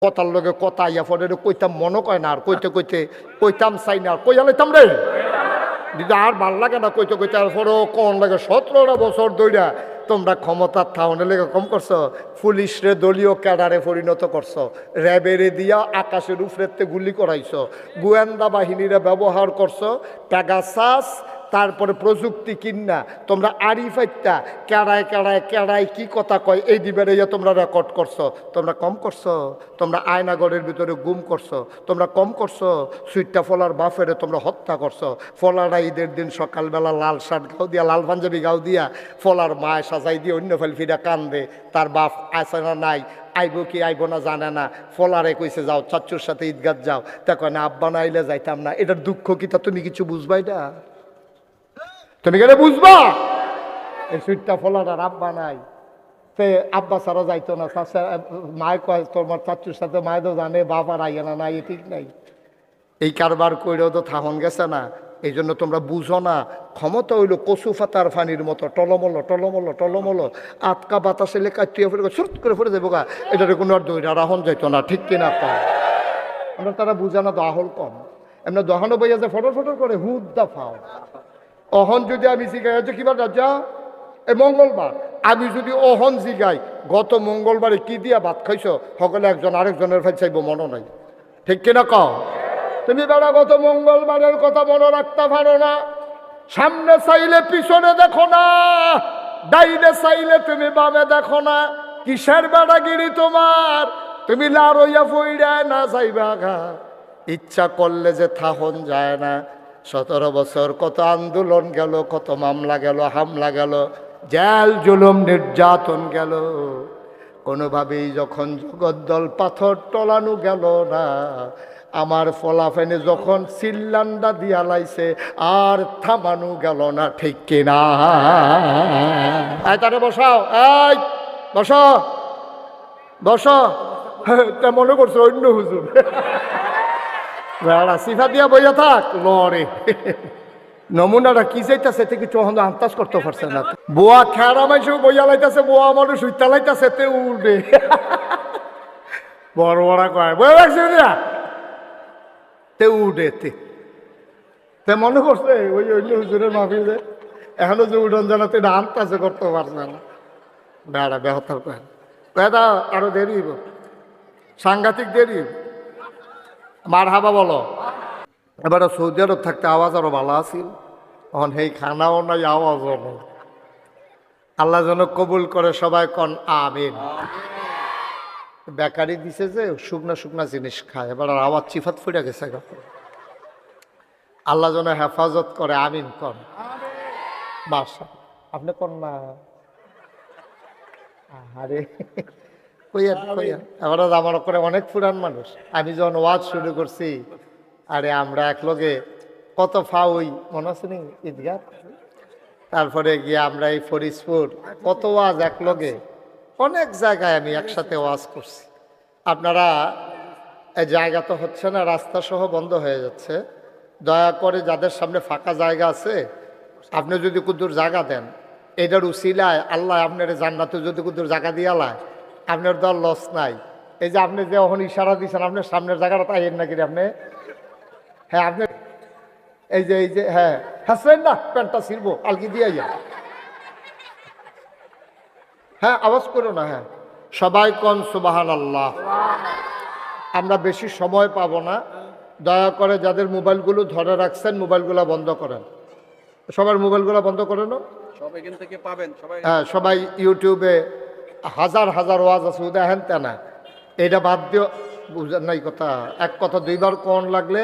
কথার লগে কথা ইয়া ফলে কইতাম মনে কয় না, আর কইতে কইতে কইতাম চাই না, আর কইয়া লাইতাম রে দিদি আর ভাল লাগে না কইতে কইতে, আর পরেও কোন লাগে 17টা বছর ধইরা তোমরা ক্ষমতার থাউনে লেগে কম করছো, পুলিশরে দলীয় ক্যাডারে পরিণত করছো, র্যাবেরে দিয়া আকাশের উপরেতে গুলি করাইছো, গোয়েন্দা বাহিনীরে ব্যবহার করছো, পেগাসাস তারপরে প্রযুক্তি কিনা তোমরা আরিফাইতা কেড়ায় কেড়ায় কেড়ায় কি কথা কয় এই দিবের ইয়া তোমরা রেকর্ড করছো। তোমরা কম করছো, তোমরা আয়নাগরের ভিতরে গুম করছো, তোমরা কম করছো, সুইটটা ফলার বাফেরে তোমরা হত্যা করছো। ফলারা ঈদের দিন সকালবেলা লাল শার্ট গাও দিয়া, লাল পাঞ্জাবি গাও দিয়া ফলার মায় সাজাই দিয়ে অন্য ফেল ফিরা কান্দে, তার বাপ আছে না নাই, আইব কি আইব না জানে না। ফলারে কইছে যাও চাচ্চুর সাথে ঈদগাহ যাও, তা কয় না আব্বা না আইলে যাইতাম না। এটার দুঃখ কি তা তুমি কিছু বুঝবাই না? তুমি গেলে বুঝবা এই সুইটটা ফলার আব্বা নাই, সে আব্বা ছাড়া যাইতো না। মায় কয় তোমার চাচ্চুর সাথে মায় তো জানে বাপ আর আইয়া না নাই, ঠিক নাই। এই কারবার কইরেও তো থাহন গেছে না। এই জন্য তোমরা বুঝো না, ক্ষমতা হইল কচু ফাতার ফানির মতো টলমলো টলমলো টলমলো, আটকা বাতাসে লেখা তুই ফেলে সুট করে ফেলে দেবো গা, এটার কোনো আর দইরা রাহন যাইতো না, ঠিক কিনা? আমরা তারা বুঝা না দহল কম, এমনি দহনো বইয়া যে ফটর ফটর করে হুদ্দা ফাও। অহন যদি আমি জিগাই হচ্ছে কিবার রাজা এই মঙ্গলবার, আমি যদি অহন জিগাই গত মঙ্গলবারে কি দিয়া ভাত খাইছো, সকলে একজন আরেকজনের ফাই চাইব মনে নাই, ঠিক কিনা কও? তুমি বেড়া গত মঙ্গলবারের কথা মনে রাখতে পারো না, সামনে চাইলে পিছনে দেখো না, ডাইনে চাইলে তুমি বামে দেখো না। কিসের বেড়াগিরি তোমার? তুমি লারইয়া ফইরায় না যাইবা ঘা, ইচ্ছা করলে যে থাহন যায় না। 17 বছর কত আন্দোলন গেল, কত মামলা গেল, হামলা গেল, জেল জুলুম নির্যাতন গেল, কোনোভাবেই যখন জগদ্দল পাথর টলানো গেল না, আমার ফলাফেনে যখন সিল্লান্ডা দিয়া লাইছে আর থামানো গেল না, ঠিক কিনা? তারে বসাও, এই বসো বসো। তা মনে করছো অন্য হুজুর সিফা দিয়া বইয়া থাক লড়ে। নমুনাটা কি চাইতেছে থেকে চহন আন্তাজ করতে পারছে না। বোয়া খেয়ারা মাইসে বইয়া লাইতেছে, বোয়া মানুষ উইতা লাইতেছে, তে উঠবে বড় বড় কয় বইয়া লাগছে দিয়া তে উঠে তে মনে করছে ওই অন্য হুজুরের মাহফিলে এখনো যে উঠন জানাতে এটা আন্তাজে করতে পারছে না। বেড়া বেহতার কয় বেদা আরো দেরি, সাংঘাতিক দেরি। মার হাবা বলো। এবার সৌদি আরব থাকতে আওয়াজ আরো ভালো আছিল, এখন সেই খানাও নাই আওয়াজও নেই। আল্লাহ যেন কবুল করে, সবাই কন আমিন। বেকারি দিছে যে শুকনা শুকনা জিনিস খায়, এবার আর আওয়াজ চিফাত ফুটে গেছে। আল্লাহ যেন হেফাজত করে, আমিন কন। বাসা আপনি কন না, আরে এবার আমার করে অনেক পুরান মানুষ। আমি যখন ওয়াজ শুরু করছি, আরে আমরা একলগে কত ফাউই মনে আছে নি ঈদগাহ, তারপরে গিয়ে আমরা এই ফরিদপুর কত ওয়াজ একলগে, অনেক জায়গায় আমি একসাথে ওয়াজ করছি। আপনারা এই জায়গা তো হচ্ছে না, রাস্তা সহ বন্ধ হয়ে যাচ্ছে, দয়া করে যাদের সামনে ফাঁকা জায়গা আছে আপনি যদি কুদ্দুর জায়গা দেন, এটার উসিলায় আল্লাহ আপনার জান্নাতে যদি কুদ্দুর জায়গা দিয়ে আলায়, আপনার দল লস নাই। এই যে আপনি যে ওখানে ইশারা দিচ্ছেন, আপনার সামনের জায়গাটা তাই নাকি আপনি? হ্যাঁ আপনি এই যে হ্যাঁ হাসলেন না, প্যান্টটা ছিড়বো আলগি দিয়ে যান। হ্যাঁ আওয়াজ করো না। হ্যাঁ সবাই কন সুবহানাল্লাহ। আমরা বেশি সময় পাবো না, দয়া করে যাদের মোবাইলগুলো ধরে রাখছেন মোবাইলগুলো বন্ধ করেন। সবার মোবাইলগুলো বন্ধ করেন। হ্যাঁ সবাই ইউটিউবে হাজার হাজার ওয়াজ আছে, দেখেন তা না, এটা বাদ দিও। বুঝেন নাই কথা, এক কথা দুইবার কোন লাগলে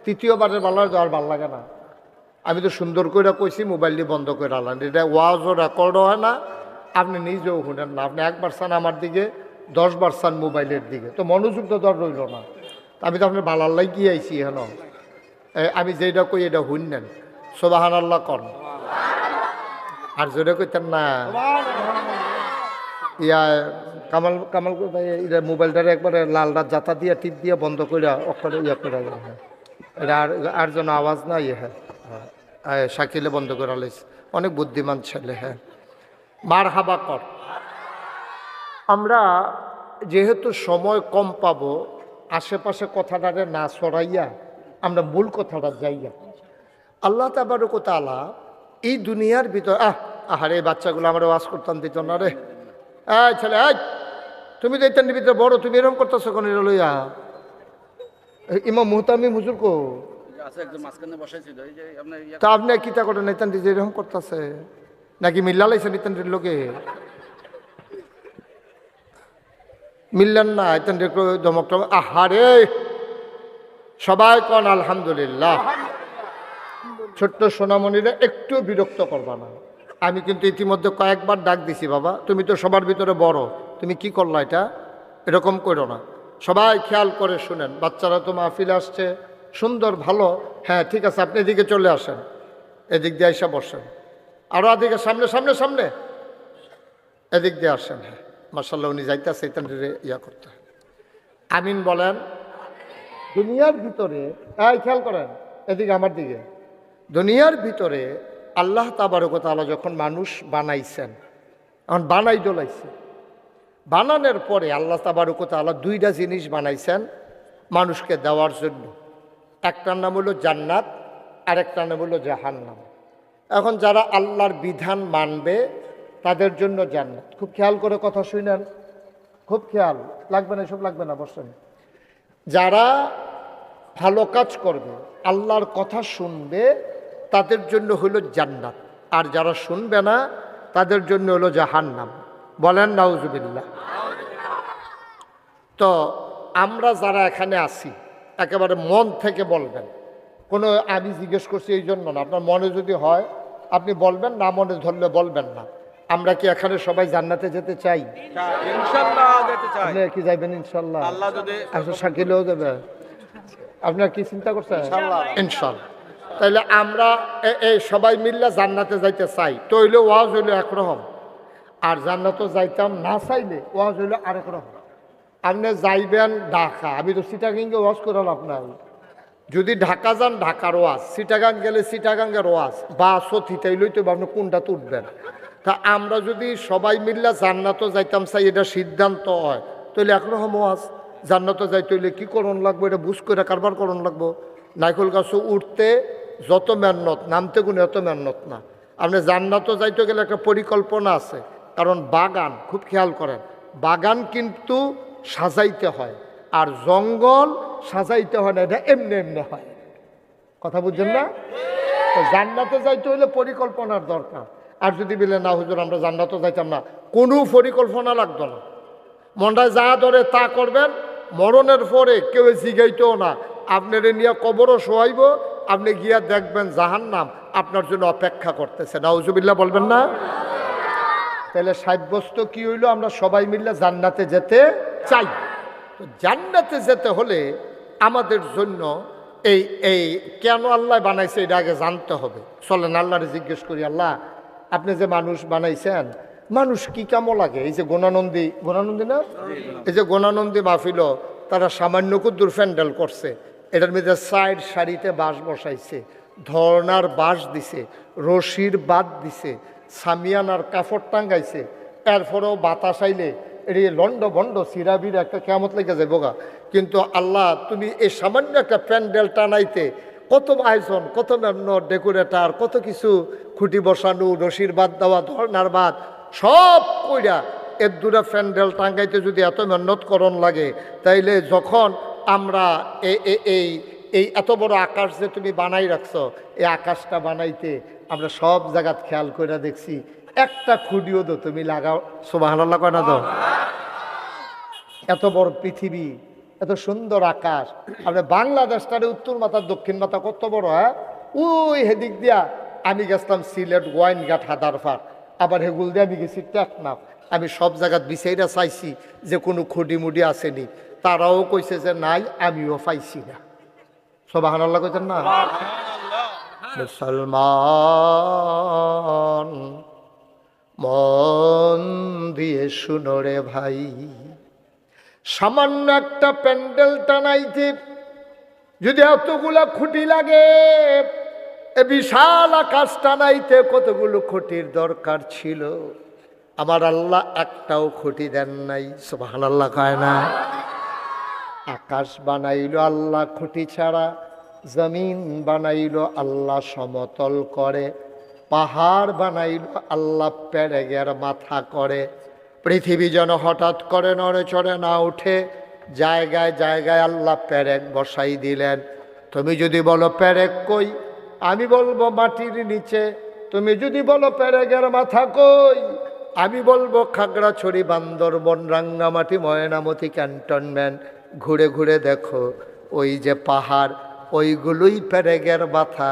তৃতীয়বারের বালার যাওয়ার ভাল লাগে না। আমি তো সুন্দর করে কইছি মোবাইল দিয়ে বন্ধ করে আনলেন, এটা ওয়াজও রেকর্ডও হয় না, আপনি নিজেও শুনেন না। আপনি একবার চান আমার দিকে, 10 বার চান মোবাইলের দিকে, তো মনোযোগ তো দর রইল না। আমি তো আপনার বালার লাই গিয়ে আইছি হেন, আমি যেটা কই এটা শুনলেন। সুবহানাল্লাহ কন। আর জোরে কইতেন না। ইয়া কামাল কামাল ভাই এটা মোবাইলটারে একবারে লাল রাত জাতা দিয়া টিপ দিয়া বন্ধ করে অক্ষরে ইয়া করে, হ্যাঁ এটা আর যেন আওয়াজ না ইয়ে। হ্যাঁ শাকিলে বন্ধ করে আলাইছে, অনেক বুদ্ধিমান ছেলে। হ্যাঁ মার হাবা কর। আমরা যেহেতু সময় কম পাবো, আশেপাশে কথাটারে না সরাইয়া আমরা মূল কথাটা যাইয়া। আল্লাহ তাবারক ওয়া তাআলা এই দুনিয়ার ভিতর আহারে এই বাচ্চাগুলো আমরা ওয়াজ করতাম দিত না রে। এই ছেলে, এই তুমি তো এটার ভিতরে বড়, তুমি এরকম করতেছো কোন লইয়া? ইমাম মুহতামিম হুজুর কো তা আপনি কিতা করেন? এতান যে এরকম করতেছে নাকি মিল্লা লাইছেন ইতানটির লোকে? মিললেন না এতান দমক আহারে। সবাই কন আলহামদুলিল্লাহ। ছোট্ট সোনামণিরা একটু বিরক্ত করবা না। আমি কিন্তু ইতিমধ্যে কয়েকবার ডাক দিছি, বাবা তুমি তো সবার ভিতরে বড়, তুমি কি করলা এটা? এরকম করো না। সবাই খেয়াল করে শুনেন। বাচ্চারা তো মাহফিলে আসছে, সুন্দর ভালো, হ্যাঁ ঠিক আছে, আপনি এদিকে চলে আসেন, এদিক দিয়ে এসে বসেন, আরও এদিকে সামনে সামনে সামনে, এদিক দিয়ে আসেন। হ্যাঁ মার্শাল্লাহ, উনি যাইতেছে ইয়া করতে। আমিন বলেন। দুনিয়ার ভিতরে খেয়াল করেন, এদিকে আমার দিকে। দুনিয়ার ভিতরে আল্লাহ তাবারক ওয়া তাআলা যখন মানুষ বানাইছেন, এখন বানাই ডলাইছে, বানানোর পরে আল্লাহ তাবারক ওয়া তাআলা দুইটা জিনিস বানাইছেন মানুষকে দেওয়ার জন্য। একটার নাম হলো জান্নাত, আর একটার নাম হলো জাহান্নাম। এখন যারা আল্লাহর বিধান মানবে তাদের জন্য জান্নাত। খুব খেয়াল করে কথা শুনেন, খুব খেয়াল, লাগবে না এসব লাগবে না, বসেন। যারা ভালো কাজ করবে, আল্লাহর কথা শুনবে, তাদের জন্য হলো জান্নাত। আর যারা শুনবে না তাদের জন্য হলো জাহান্নাম। বলেন নাউজুবিল্লাহ। তো আমরা যারা এখানে আছি একেবারে মন থেকে বলবেন, কোনো আমি জিজ্ঞেস করছি এই জন্য না, আপনার মনে যদি হয় আপনি বলবেন, না মনে ধরলে বলবেন না। আমরা কি এখানে সবাই জান্নাতে যেতে চাই? ইনশাআল্লাহ যেতে চাই। আপনি কি যাবেন ইনশাআল্লাহ? আল্লাহ যদি শাকিলেও দেবে। আপনার কি চিন্তা করছেন? ইনশাআল্লাহ। তাইলে আমরা এই সবাই মিললে জান্নাতে যাইতে চাই, তো হইলে ওয়াজ হইলো একরকম, আর জান্নাতে যাইতাম না চাইলে ওয়াজ হইলো আরেক রকম। আপনি যাইবেন ঢাকা, আমি তো চিটাগাঙ্গে ওয়াজ করাল আপনার। যদি ঢাকা যান ঢাকার ওয়াজ, চিটাগাং গেলে চিটাগাঙ্গের ওয়াজ, বা সথিতাইলই তো আপনি কোনটা তুলবেন। তা আমরা যদি সবাই মিললে জান্নাতও যাইতাম চাই, এটা সিদ্ধান্ত হয়, তাহলে একরকম ওয়াজ। জান্নাতে যাইতে হইলে কী করণ লাগবো, এটা বুঝ করে কারবার করণ লাগবো। নাইকল গাছও উঠতে যত মেহনত, নামতে কোনো এত মেহনত না। আপনি জান্নাতে যাইতে গেলে একটা পরিকল্পনা আছে, কারণ বাগান, খুব খেয়াল করেন, বাগান কিন্তু সাজাইতে হয়, আর জঙ্গল সাজাইতে হয় না, এটা এমনি এমনি হয়। কথা বুঝছেন না? তো জান্নাতে যাইতে হইলে পরিকল্পনার দরকার। আর যদি বলে না হুজুর আমরা জান্নাতে যাইতাম না, কোনো পরিকল্পনা লাগতো না, মনটায় যা ধরে তা করবেন। মরণের পরে কেউ জিগাইতেও না, আপনার নিয়ে কবরও শোয়াইব, আপনি গিয়া দেখবেন জাহান্নাম আপনার জন্য অপেক্ষা করতেছে। নাউজুবিল্লাহ বলবেন না? তাহলে সাব্যস্ত কি হইল, আমরা সবাই মিলে জান্নাতে যেতে চাই। তো জান্নাতে যেতে হলে আমাদের জন্য এই এই কেন আল্লাহ বানাইছে এটা আগে জানতে হবে। চলেন আল্লাহরে জিজ্ঞেস করি, আল্লাহ আপনি যে মানুষ বানাইছেন, মানুষ কি কামো লাগে? এই যে গোনানন্দী না, এই যে গোনানন্দী মাহফিল, তারা সামান্য কুদ্দুর প্যান্ডেল করছে, এটার মধ্যে সাইড সারিতে বাঁশ বসাইছে, ধর্নার বাঁশ দিছে, রশির বাদ দিছে, সামিয়ানার কাপড় টাঙ্গাইছে, এরপরেও বাতাস আইলে এটি লন্ড ভণ্ড সিরাবির একটা কেমত লেগে যায় বোগা। কিন্তু আল্লাহ তুমি এই সামান্য একটা প্যান্ডেল টানাইতে কত আয়োজন, কত মেহনত, ডেকোরেটার, কত কিছু, খুঁটি বসানো, রশির বাদ দেওয়া, ধর্নার বাদ সব কইরা এর দুটা প্যান্ডেল টাঙ্গাইতে যদি এত মেহনত করণ লাগে, তাইলে যখন আমরা এই এত বড় আকাশ যে তুমি বানাই রাখছো, এই আকাশটা বানাইতে আমরা সব জায়গাত খেয়াল করে দেখছি, একটা খুঁটিও তো তুমি লাগাও। সুবহানাল্লাহ কয় না তো? এত বড় পৃথিবী, এত সুন্দর আকাশ, আমরা বাংলাদেশটারে উত্তর মাথা দক্ষিণ মাথা কত বড়, হ্যাঁ? ওই হেদিক দিয়া আমি গেছিলাম সিলেট, গোয়াইনঘাট, হাদারপাড়, আবার হেগুল দিয়ে আমি গেছি টেকনাফ। আমি সব জায়গাত বিচাইরা চাইছি যে কোনো খুঁটি মুডি আসেনি, তারাও কইছে যে নাই, আমিও পাইছি না। সুবহানাল্লাহ কইতেন না? মুসলমান মন দিয়ে শুনো রে ভাই, সামান্য একটা প্যান্ডেল টানাইতে যদি এতগুলা খুঁটি লাগে, এ বিশাল আকাশ টানাইতে কতগুলো খুঁটির দরকার ছিল। আমার আল্লাহ একটাও খুঁটি দেন নাই, সুবহানাল্লাহ কয় না? আকাশ বানাইলো আল্লাহ খুঁটি ছাড়া, জমিন বানাইলো আল্লাহ সমতল করে, পাহাড় বানাইলো আল্লাহ পেরেগের মাথা করে। পৃথিবী যেন হঠাৎ করে নড়ে চড়ে না উঠে, জায়গায় জায়গায় আল্লাহ পেরেক বসাই দিলেন। তুমি যদি বলো পেরেক কই, আমি বলবো মাটির নিচে। তুমি যদি বলো পেরেকের মাথা কই, আমি বলবো খাগড়াছড়ি, বান্দরবন, রাঙ্গামাটি, ময়নামতি, ক্যান্টনমেন্ট। ঘুরে ঘুরে দেখো, ওই যে পাহাড়, ওইগুলোই পেরেকের মাথা।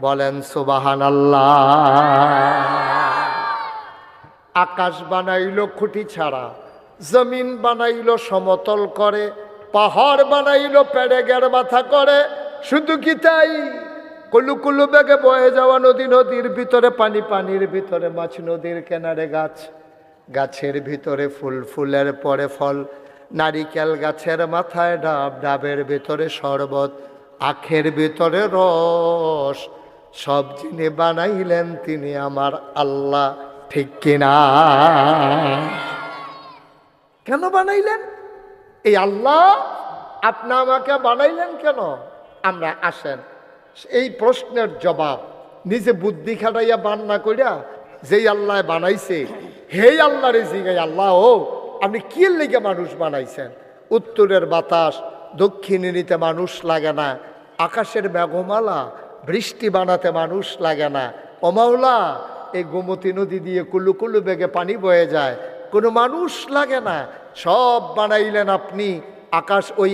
বলেন সুবহানাল্লাহ। আকাশ বানাইলো খুঁটি ছাড়া, জমিন বানাইলো সমতল করে, পাহাড় বানাইলো পেরেকের মাথা করে। শুধু কি তাই? কুলু কুলু বেগে বয়ে যাওয়া নদী, নদীর ভিতরে পানি, পানির ভিতরে মাছ, নদীর কিনারে গাছ, গাছের ভিতরে ফুল, ফুলের পরে ফল, নারিকেল গাছের মাথায় ডাব, ডাবের ভিতরে শরবত, আখের ভিতরে রস। সব যিনি বানাইলেন তিনি আমার আল্লাহ, ঠিক কিনা? কেন বানাইলেন? এই আল্লাহ আপনি আমাকে বানাইলেন কেন? আমরা আসেন এই প্রশ্নের জবাব নিজে বুদ্ধি খাটাইয়া বান্না করিয়া যেই আল্লাহ বানাইছে হেই আল্লাহরে জিগাই, আল্লাহ ও আপনি কি লেগে মানুষ বানাইছেন? উত্তরের বাতাস দক্ষিণে নিতে মানুষ লাগে না, আকাশের মেঘমালা বৃষ্টি বানাতে মানুষ লাগে না। ও মাওলা, এই গোমতী নদী দিয়ে কুলু কুলু বেগে পানি বয়ে যায়, কোনো মানুষ লাগে না, সব বানাইলেন আপনি। আকাশ ওই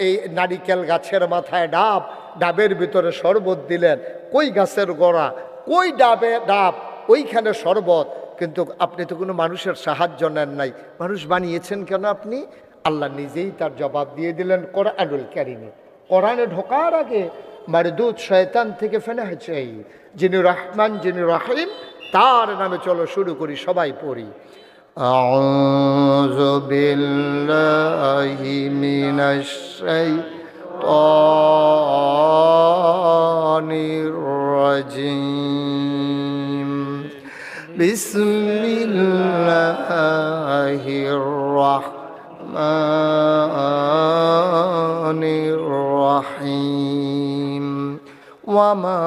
এই নারিকেল গাছের মাথায় ডাব, ডাবের ভিতরে শরবত দিলেন। কই গাছের গোড়া, কই ডাবে ডাব, ওইখানে শরবত। কিন্তু আপনি তো কোনো মানুষের সাহায্য নেন নাই, মানুষ বানিয়েছেন কেন আপনি? আল্লাহ নিজেই তার জবাব দিয়ে দিলেন কোরআনুল কারীমে। কোরআনে ঢোকার আগে মারদুদ শয়তান থেকে ফেনা হয়েছে, যিনি রহমান, যিনি রহিম, তার নামে চলো শুরু করি, সবাই পড়ি। আউযু বিল্লাহি মিনাশ শাইতানির রাজিম। বিসমিল্লাহির রাহমানির রাহিম। ওয়ামা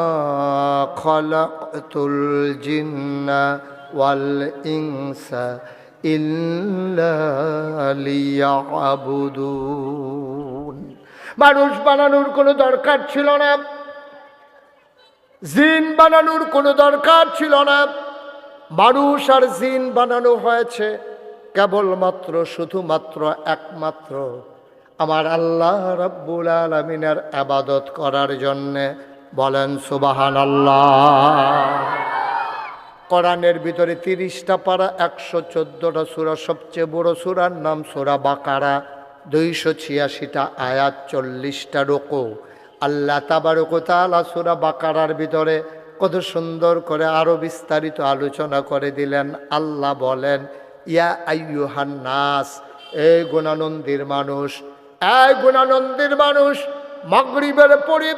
খালাকতুল জিন্না ওয়াল ইনসা ইল্লা লিয়াবুদুন। মানুষ বানানোর কোনো দরকার ছিল না, জিন বানানোর কোনো দরকার ছিল না। মানুষ আর জিন বানানো হয়েছে কেবলমাত্র, শুধুমাত্র, একমাত্র আমার আল্লাহ রাব্বুল আলামিনের ইবাদত করার জন্যে। বলেন সুবহানাল্লাহ। কোরআনের ভিতরে 30টা পারা, 114টা সূরা, সবচেয়ে বড় সূরার নাম সূরা বাকারা, 286টা আয়াত, 40টা রুকু। আল্লাহ তাবারক ওয়া তাআলা সূরা বাকারার ভিতরে কত সুন্দর করে আরো বিস্তারিত আলোচনা করে দিলেন। আল্লাহ বলেন, ইয়া আইয়ুহান নাস, এই গুণানন্দির মানুষ, এই গুণানন্দির মানুষ, মাগরিবের পরে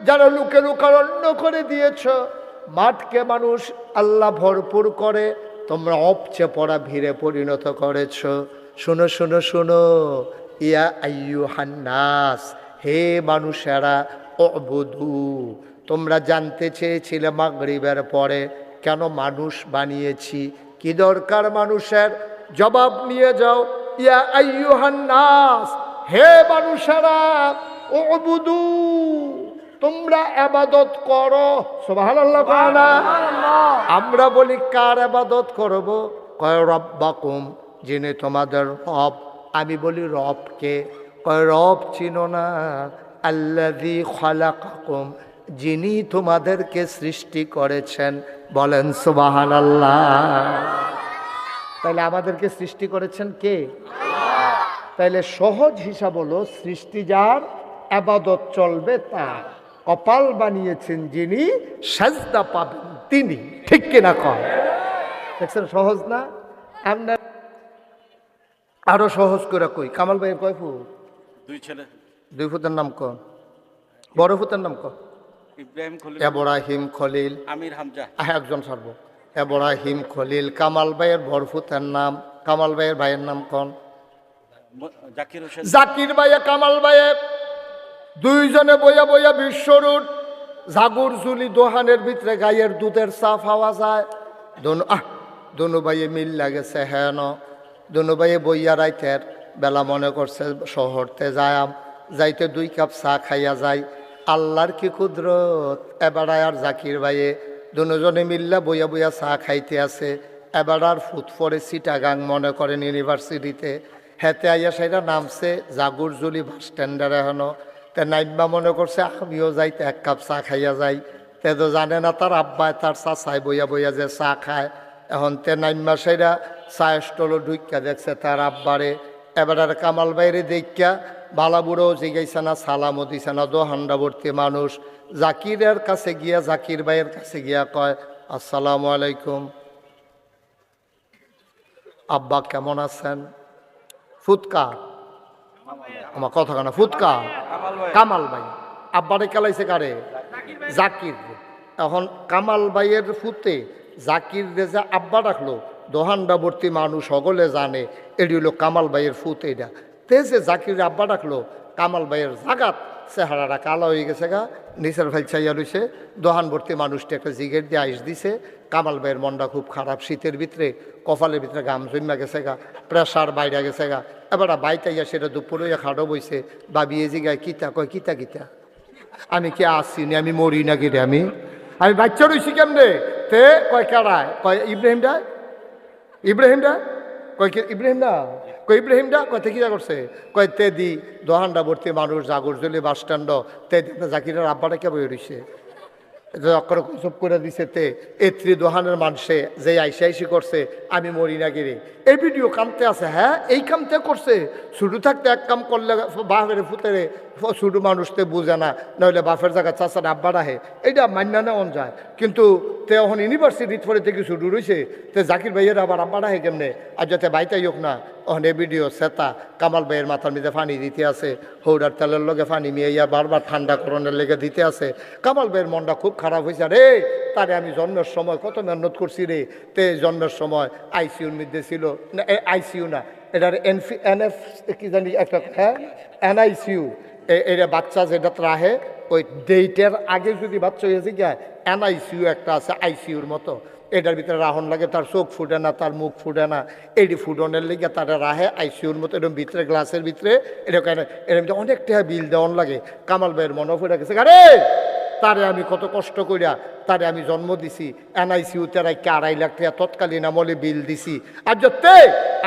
যারা লুকে লুকারণ্য করে দিয়েছ, মাঠকে মানুষ আল্লাহ ভরপুর করে তোমরা অপচে পড়া ভিড়ে পরিণত করেছ। শুনো শুনো শুনো, ইয়া আইয়ুহান নাস, হে মানুষেরা, উবুদু, তোমরা জানতে চেয়েছিলে মাগরিবের পরে কেন মানুষ বানিয়েছি, কি দরকার মানুষের? জবাব নিয়ে যাও। ইয়া আইয়ুহান নাস, হে মানুষেরা, উবুদু, তোমরা ইবাদত করো। সুবহানাল্লাহ। আমরা বলি কার ইবাদত করব? কয় রব্বাকুম, যিনি তোমাদের রব। আমি বলি রবকে। কয় রব চিনো না? আল্লাযী খালাকাকুম, যিনি তোমাদেরকে সৃষ্টি করেছেন। বলেন সুবহানাল্লাহ। তাহলে আমাদেরকে সৃষ্টি করেছেন কে? তাইলে সহজ হিসাব হলো, সৃষ্টি যার, ইবাদত চলবে তার। কপাল বানিয়েছেন যিনি, সাজদা পাবেন তিনি। ঠিক কিনা কয়? দেখছেন সহজ না? আমরা আরো সহজ করে কই। কামাল ভাইয়ের কয় ফুট? 2 ছেলে। 2 ফুটের নাম কন। বড় ফুটের নাম কন? ইব্রাহিম খলিল, ইব্রাহিম খলিল, আমির হামজা। একজন ছাড়বো, ইব্রাহিম খলিল। কামাল ভাইয়ের ভরফুতের নাম, কামাল ভাইয়ের ভাইয়ের নাম কোন? জাকির হোসেন। জাকির ভাইয়া কামাল ভাইয়ে দুইজনে বইয়া বইয়া বিশ্বরুট জাগুর জুলি দোহানের ভিতরে গাইয়ের দুধের চা পাওয়া যায়। দনু ভাইয়ে মিল লাগেছে হেন। দনু ভাইয়ে বইয়া রাইতের বেলা মনে করছে শহরতে যায়াম, যাইতে 2 কাপ চা খাইয়া যাই। আল্লাহর কি কুদরত, এবার আর জাকির ভাইয়ে দুজনে মিল্লা বইয়া বইয়া চা খাইতে আছে। এবার আর ফুট পরে চিটাগাং মনে করেন ইউনিভার্সিটিতে, হেতে আইয়া সেটা নামছে জাগুর জুলি বাস স্ট্যান্ডার এখনো। তে নাইবা মনে করছে আমিও যাইতে 1 কাপ চা খাইয়া যাই। তে তো জানে না তার আব্বায় তার চা চাই বইয়া বইয়া যে চা খায়। এখন তে নাইমা সেটা চা স্টলও ঢুকিয়া দেখছে তার আব্বারে। এবার আর কামাল বাইরে দেখিয়া বালা বুড়ো জিগাইছে না, সালামও দিছে না, দোহান্ডা ভর্তি মানুষ। জাকিরের কাছে গিয়া, জাকির ভাইয়ের কাছে গিয়া কয়, আসসালামু আলাইকুম আব্বা, কেমন আছেন? ফুৎকা, আমার কথা কেন ফুৎকা? কামাল ভাই আব্বারে কেলাইছে কারে? জাকির। এখন কামাল ভাইয়ের ফুতে জাকির রেজা আব্বা রাখলো, দোহান্ডাবর্তী মানুষ সকলে জানে এটি হলো কামাল ভাইয়ের ফুত। এটা তে যে জাকির আব্বা রাখলো, কামাল ভাইয়ের জাগাত চেহারাটা কালো হয়ে গেছে গা, নিচের ভাই চাইয়া রয়েছে। দোহানবর্তী মানুষটি একটা জিগের দিয়ে আইস দিছে। কামাল ভাইয়ের মনটা খুব খারাপ, শীতের ভিতরে কপালের ভিতরে গাম জমা গেছে গা, প্রেশার বাইরে গেছে গা। এবার বাইতে ইয়া সেটা দুপুরে খাড়ো বইছে, বাবিয়ে জিগায় কিতা, কয় কিতা কিতা, আমি কি আসছি নি, আমি মরি না কি রে, আমি বাচ্চা রয়েছি কেমনে? তে কয় কেড়ায়, কয় ইব্রাহিমটা, ইব্রাহিমটা, কয় কি ইব্রাহিমটা, কয় ইব্রাহিমটা, কয় তে কিরা করছে, কয় তে দি দোহান্ডা ভর্তি মানুষ জাগরজলি বাস স্ট্যান্ড, তে জাকিরের আব্বাটা কে বই রয়েছে অক্ষর সব করে দিছে। তে এত্রি দোহানের মানুষে যে আইসি করছে আমি মরি না গিরে, এই ভিডিও কামতে আছে। হ্যাঁ এই কামতে করছে, শুরু থাকতে এক কাম করলে বাপের ফুতেরে শুরু মানুষতে বুঝে না, নইলে বাপের জায়গা চাচার আব্বা রাহে, এইটা মান্যা নেওয়া যায়। কিন্তু তে এখন ইউনিভার্সিটির পরে থেকে শুরু রয়েছে, তে জাকির ভাইয়ের আবার আব্বা রাহে কেমনে? আর যাতে বাইতাই হোক না, ওখানে এ ভিডিও সেতা কামাল ভাইয়ের মাথার মধ্যে পানি দিতে আছে, হৌডার তেলের লগে পানি মিয়াইয়া বারবার ঠান্ডা করণের লেগে দিতে আছে। কামাল ভাইয়ের মনটা খুব খারাপ হয়েছে। রে তারে আমি জন্মের সময় কত মেহনত করছি রে। তে জন্মের সময় আইসিউর মধ্যে ছিল, আইসিইউ না, এটার এনএফ কি জানি একটা, হ্যাঁ এনআইসিউ, এটা বাচ্চা যেটা রাহে ওই ডেটের আগে যদি বাচ্চা হয়েছে গিয়া এনআইসিউ একটা আছে আইসিউর মতো, এটার ভিতরে রাহন লাগে, তার চোখ ফুটে না, তার মুখ ফুটে না, এটি ফুটনের লেগে তারা রাহে আইসিউর মতো এরকম ভিতরে গ্লাসের ভিতরে এরকম, এর ভিতরে অনেকটা বিল দেওয়ান লাগে। কামাল ভাইয়ের মনে ফুটে গেছে, আরে তারে আমি কত কষ্ট করিয়া তারে আমি জন্ম দিছি, এনআইসিউতে রাখি 2.5 লাখ টাকা তৎকালীন আমলে বিল দিছি। আর যতে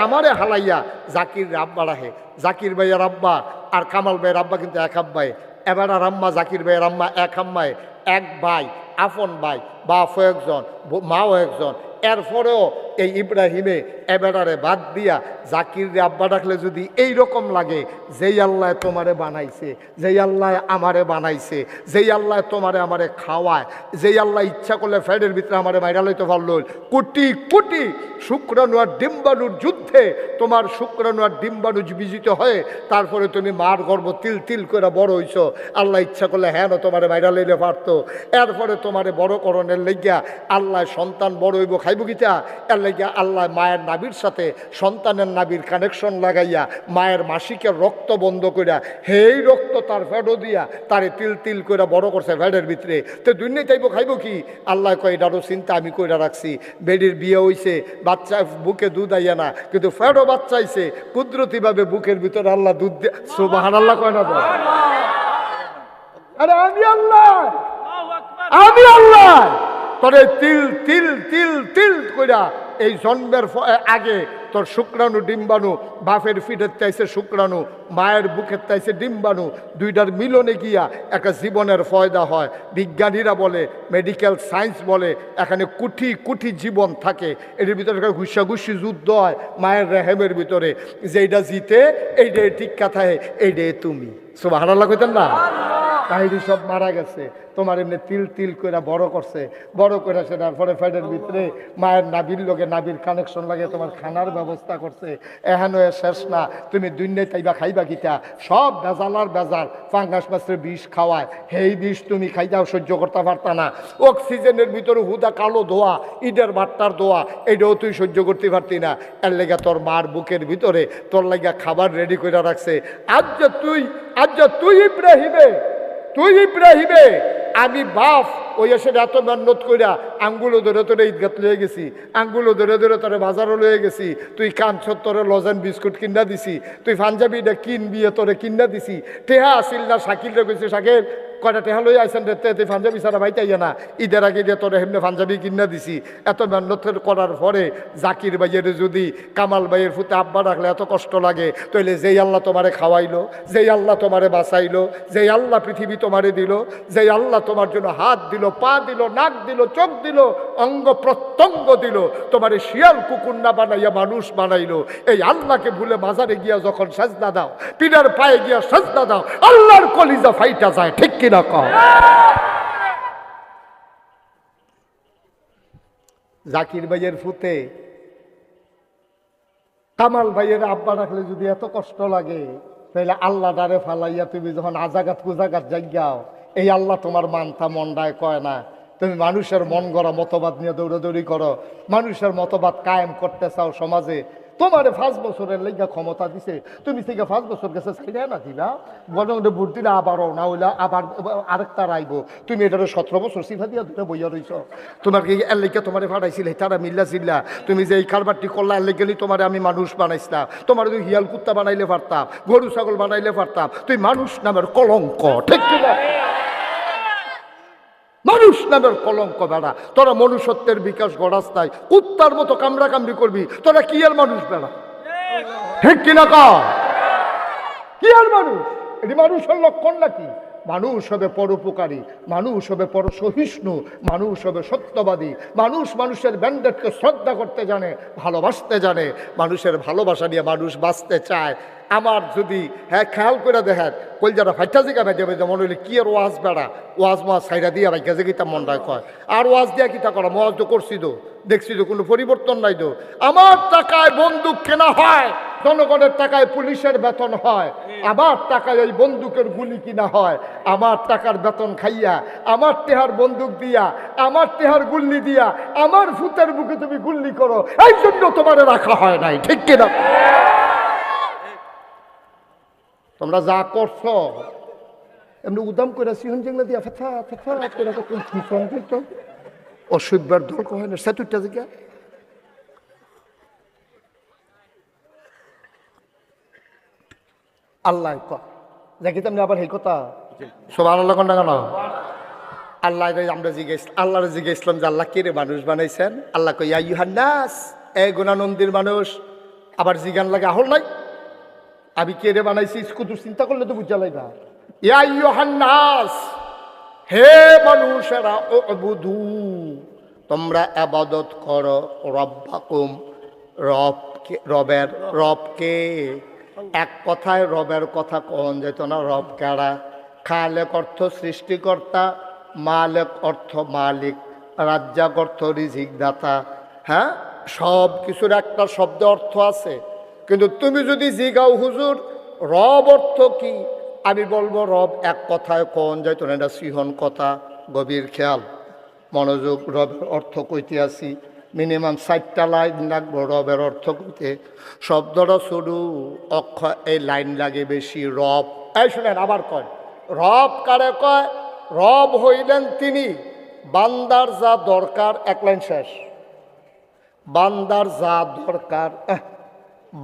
আমারে হালাইয়া জাকির আব্বা রাহে, জাকির ভাইয়ের আব্বা আর কামাল ভাইয়ের আব্বা কিন্তু এক আব্বাই। এবার আর আম্মা জাকির ভাইয়ের আম্মা এক আম্মায়, এক ভাই, আপন ভাই, বাপও একজন, মাও একজন। এরপরেও এই ইব্রাহিমে এবেড়ারে বাদ দিয়া জাকির আব্বা ডাকলে যদি এই রকম লাগে, যেই আল্লাহ তোমারে বানাইছে, যেই আল্লাহ আমারে বানাইছে, যেই আল্লাহ তোমারে আমারে খাওয়ায়, যেই আল্লাহ ইচ্ছা করলে ফ্যাডের ভিতরে আমারে মাইরা লইতে পারল, কোটি কোটি শুক্রাণু আর ডিম্বাণুর যুদ্ধে তোমার শুক্রাণু আর ডিম্বাণু বিজিত হয়ে তারপরে তুমি মার গর্ভ তিল তিল করে বড় হইছ। আল্লাহ ইচ্ছা করলে হ্যাঁ তোমারে মাইরা লইলে পারতো। এরপরে তোমারে বড় করণের লেগিয়া আল্লাহ সন্তান বড় হইব খাইব গীতা, এর লেগিয়া আল্লাহ মায়ের নাভির সাথে সন্তানের নাভির কানেকশন লাগাইয়া মায়ের মাসিকের রক্ত বন্ধ কইরা সেই রক্ত তার ফেডো দিয়া তারে তিল তিল করে বড় করছে ফ্যাডের ভিতরে। তো দুনিয়া চাইব খাইব কি? আল্লাহ কয় এটারও চিন্তা আমি কইরা রাখছি। বেডির বিয়ে হইছে, বাচ্চা বুকে দুধ আইয়া না, কিন্তু ফ্যাডও বাচ্চা আইছে কুদরতিভাবে বুকের ভিতরে আল্লাহ দুধ দিয়ে। সুবহানাল্লাহ কয় না? আরে আমি আল্লাহ, আমি আল্লাহ তোরে তিল তিল তিল তিল কইরা এই জন্মের আগে তোর শুক্রাণু ডিম্বাণু, বাপের ফিটের চাইছে শুক্রাণু, মায়ের বুকের চাইছে ডিম্বাণু, দুইটার মিলনে গিয়া একটা জীবনের ফয়দা হয়। বিজ্ঞানীরা বলে, মেডিকেল সায়েন্স বলে, এখানে কোটি কোটি জীবন থাকে। এর ভিতরে ঘুষাঘুষি যুদ্ধ হয় মায়ের রেহেমের ভিতরে, যেইটা জিতে এইটাই ঠিক কথায়, এইটাই তুমি। সুবহানাল্লাহ কইতেন না? তাহিরি সব মারা গেছে, তোমার এমনি তিল তিল করে বড় করছে, বড় করে সেটার পরে ফ্যাটের ভিতরে মায়ের নাবির লোকে নাবির কানেকশন লাগে তোমার খানার ব্যবস্থা করছে। এহেন শেষ না, তুমি দুনিয়ায় তাইবা খাইবা কিটা, সব বেজালার বেজাল, ফাঙ্গাস মাছের বিষ খাওয়ায়, সেই বিষ তুমি খাইটাও সহ্য করতে পারতা না। অক্সিজেনের ভিতরে হুদা কালো ধোয়া, ইটের ভাট্টার ধোয়া, এটাও তুই সহ্য করতে পারতি না। এর লেগা তোর মার বুকের ভিতরে তোর লাগা খাবার রেডি করে রাখছে। আজ যে তুই ইব্রাহিমে আমি বাপ ওই এসে এত মেহনত কইরা আঙ্গুলো ধরে তোরে ঈদগাত লয়ে গেছি, আঙ্গুলো ধরে ধরে তোরে বাজারও লয়ে গেছি, তুই কাঞ্চর তোরে লজেন বিস্কুট কিনা দিছি, তুই পাঞ্জাবিটা কিনবি তোরে কিনা দিছি, টেহা আসিল না শাকিল রে কইছে শাকিল কয়টা টেহা লই আইসেন রে, তুই পাঞ্জাবি ছাড়া ভাইতাইয়া না, ঈদের আগে দিয়ে তোরে হেমনে পাঞ্জাবি কিনা দিছি। এত মেহনত করার পরে জাকির ভাইয়ের যদি কামাল ভাইয়ের ফুতে আব্বা রাখলে এত কষ্ট লাগে, তাইলে যেই আল্লাহ তোমারে খাওয়াইলো, যেই আল্লাহ তোমারে বাঁচাইলো, যেই আল্লাহ পৃথিবী তোমারে দিল, যেই আল্লাহ তোমার জন্য হাত দিল, পা দিল, নাক দিল, চোখ দিল, অঙ্গ প্রত্যঙ্গ দিল, তোমারে শিয়াল কুকুর না বানাইয়া মানুষ বানাইলো, এই আল্লাহকে ভুলে মাজারে গিয়া যখন সাজদা দাও, পিনার পায়ে গিয়া সাজদা দাও, আল্লাহর কলিজা ফাইটা যায়, ঠিক কিনা কও? জাকির ভাইয়ের ফুতে কামাল ভাইয়ের আব্বা রাখলে যদি এত কষ্ট লাগে, তাহলে আল্লাহ ডারে ফালাইয়া তুমি যখন আজাগাত কুজাগাত জাগাও, এই আল্লাহ তোমার মানতা মন্ডায় কয় না। তুমি মানুষের মন গড়া মতবাদ নিয়ে দৌড়াদৌড়ি করো, মানুষের মতবাদ কায়েম করতে চাও সমাজে। তোমার 5 বছরের লেগা ক্ষমতা দিছে, তুমি থেকে 5 বছর গেছে ছেড়ে না দিবা, গণে ভোট দিলে আবারও না হইলে আবার আরেকটা রাইব, তুমি এটারে 17 বছর সিফা দিয়া দুটো বইয়া রইছ। তোমার কি এর লেগে তোমার ফাটাইছিল তারা মিল্লা চিল্লা, তুমি যে এই কারবারটি করলা এর লেগে তোমার আমি মানুষ বানাইছিলাম, তোমার যদি হিয়াল কুত্তা বানাইলে পারতাম, গরু ছাগল বানাইলে পারতাম, তুই মানুষ নামের কলঙ্ক, ঠিক কিনা? মানুষ নামের কলঙ্ক বেড়া, তোরা মনুষ্যত্বের বিকাশ গড়াস নাই, কুত্তার মতো কামড়া কামড়ি করবি, তোরা কি আর মানুষ বেড়া, ঠিক কিনা কও? কি আর মানুষ? এটি মানুষের লক্ষণ নাকি? মানুষ হবে পরোপকারী, মানুষ হবে পরসহিষ্ণু, মানুষ হবে সত্যবাদী, মানুষ মানুষের ব্যান্ডেডকে শ্রদ্ধা করতে জানে, ভালোবাসতে জানে, মানুষের ভালোবাসা নিয়ে মানুষ বাঁচতে চায়। আমার যদি খেয়াল করে দেখেন কই যারা ফাইটা জিগা বেঁধে বেঁধে মনে হইলে কি আর ওয়াজ বেড়া, ওয়াজ মাছ সাইডা দিয়া ভাইকা যে গীতা মনটায় কয়, আর ওয়াজ দিয়া কিতা করা, ওয়াজ তো করছি তো, দেখছি তো, কোনো পরিবর্তন নাই তো। আমার টাকায় বন্দুক কেনা হয়, জনগণের টাকায় পুলিশের বেতন হয়, আমার টাকায় ওই বন্দুকের গুলি কিনা হয়, আমার টাকার বেতন খাইয়া, আমার টেহার বন্দুক দিয়া, আমার টেহার গুল্লি দিয়া, আমার ফুতের বুকে তুমি গুল্লি করো, এই জন্য তোমার রাখা হয় নাই, ঠিক কিনা? তোমরা যা করছো এমনি উদাম করে সিহন জেংলা দিয়া ফেথা ফেথা করে তো অসভ্যের দল কয় না সেতুটা জিগা। আল্লাহ দেখি তুমি আবার এই কথা সুবহানাল্লাহ কোন না কেন? আল্লাহ আমরা আল্লাহর জিজ্ঞেসলাম যে আল্লাহ কে রে মানুষ বানাইছেন? আল্লাহ কই ইয়া ইউহান নাস, এই গুণানন্দীর মানুষ। আবার জিগান লাগে আহল নাই আমি কে রে বানাইছি, কুতুর চিন্তা করলে তো বুঝা লাইবা। ইয়া ইউহান নাস, হে মানুষেরা, উবুদু তোমরা ইবাদত করো রব্বাকুম, রবকে। এক কথায় রবের কথা কোন যেত না, রব কারা? খালেক অর্থ সৃষ্টিকর্তা, মালেক অর্থ মালিক, রাজ্জাক অর্থ রিজিক দাতা। হ্যাঁ, সব কিছুর একটা শব্দ অর্থ আছে, কিন্তু তুমি যদি জিগাও হুজুর রব অর্থ কি, আমি বলবো রব এক কথায় কোন যাইতো না, এটা সিহন কথা। গভীর খেয়াল মনোযোগ, রবের অর্থ কইতে আসি, মিনিমাম 4টা লাইন লাগবো রবের অর্থ কইতে। শব্দটা শুরু অক্ষর এই লাইন লাগে বেশি। রব, এই শুনেন আবার কয়, রব কারে কয়? রব হইলেন তিনি বান্দার যা দরকার, এক লাইন শেষ। বান্দার যা দরকার,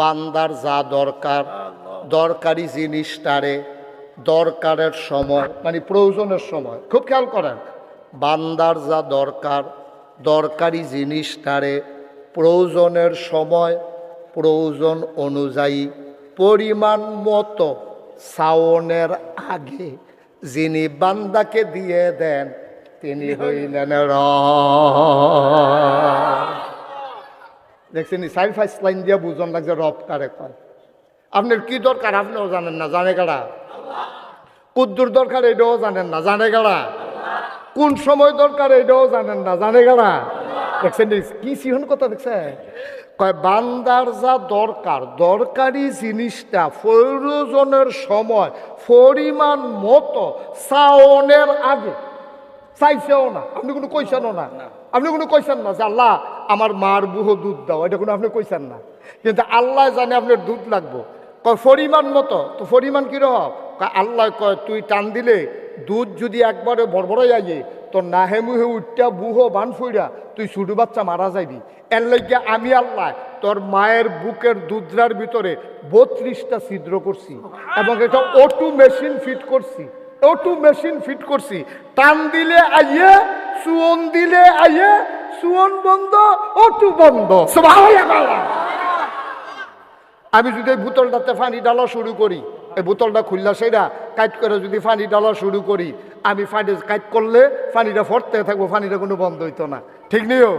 বান্দার যা দরকার, দরকারি জিনিসটারে দরকারের সময় মানে প্রয়োজনের সময়, খুব খেয়াল করেন, বান্দার যা দরকার দরকারি জিনিসটারে প্রয়োজনের সময় প্রয়োজন অনুযায়ী পরিমাণ মতো সাওনের আগে যিনি বান্দাকে দিয়ে দেন তিনি হইলেন রব। দেখছেন 4-5 লাইন দিয়ে বুঝন লাগছে রব কারে কয়। আপনার কি দরকার আপনিও জানেন না, জানে কারা? কুদ্দুর দরকার এটাও জানেন না, জানে গেলা। কোন সময় দরকার এটাও জানেন না, জানে গেলা। দেখছেন কি সিহন কথা দেখছে? কয় বান্দার যা দরকার, দরকারি জিনিসটা প্রয়োজনের সময় পরিমাণ মতো চাওনের আগে চাইছেও না, আপনি কোনো কইছেনও না। আপনি কোনো কইছেন না যে আল্লাহ আমার মার বুহ দুধ দাও, এটা কোনো আপনি কইছেন না। কিন্তু আল্লাহ জানে আপনার দুধ লাগবো, কয় পরিমাণ মতো। তো পরিমাণ কিরকম? আল্লাহ কয় তুই টান দিলে দুধ যদি একবারে বড়বড়াই আইয়ে তোর নাহে মুহে উঠটা বুহ বান ফুইরা তুই ছোট বাচ্চা মারা যাইবি। এর লাগে আমি আল্লাহ তোর মায়ের বুকের দুধরার ভিতরে 32টা ছিদ্র করছি এবং এটা অটো মেশিন ফিট করছি, অটো মেশিন ফিট করছি। টান দিলে আইয়ে, সুয়ন দিলে আইয়ে, সুয়ন বন্ধ, অটো বন্ধ। সুবহানাল্লাহ। আমি যদি এই বোতলটাতে পানি ডালা শুরু করি, এই বোতলটা খুললা সেটা কাইট করে যদি পানি ডালা শুরু করি, আমি পানি কাইট করলে পানিটা ফটতে থাকবো, পানিটা কোনো বন্ধ হইতো না, ঠিক নিও।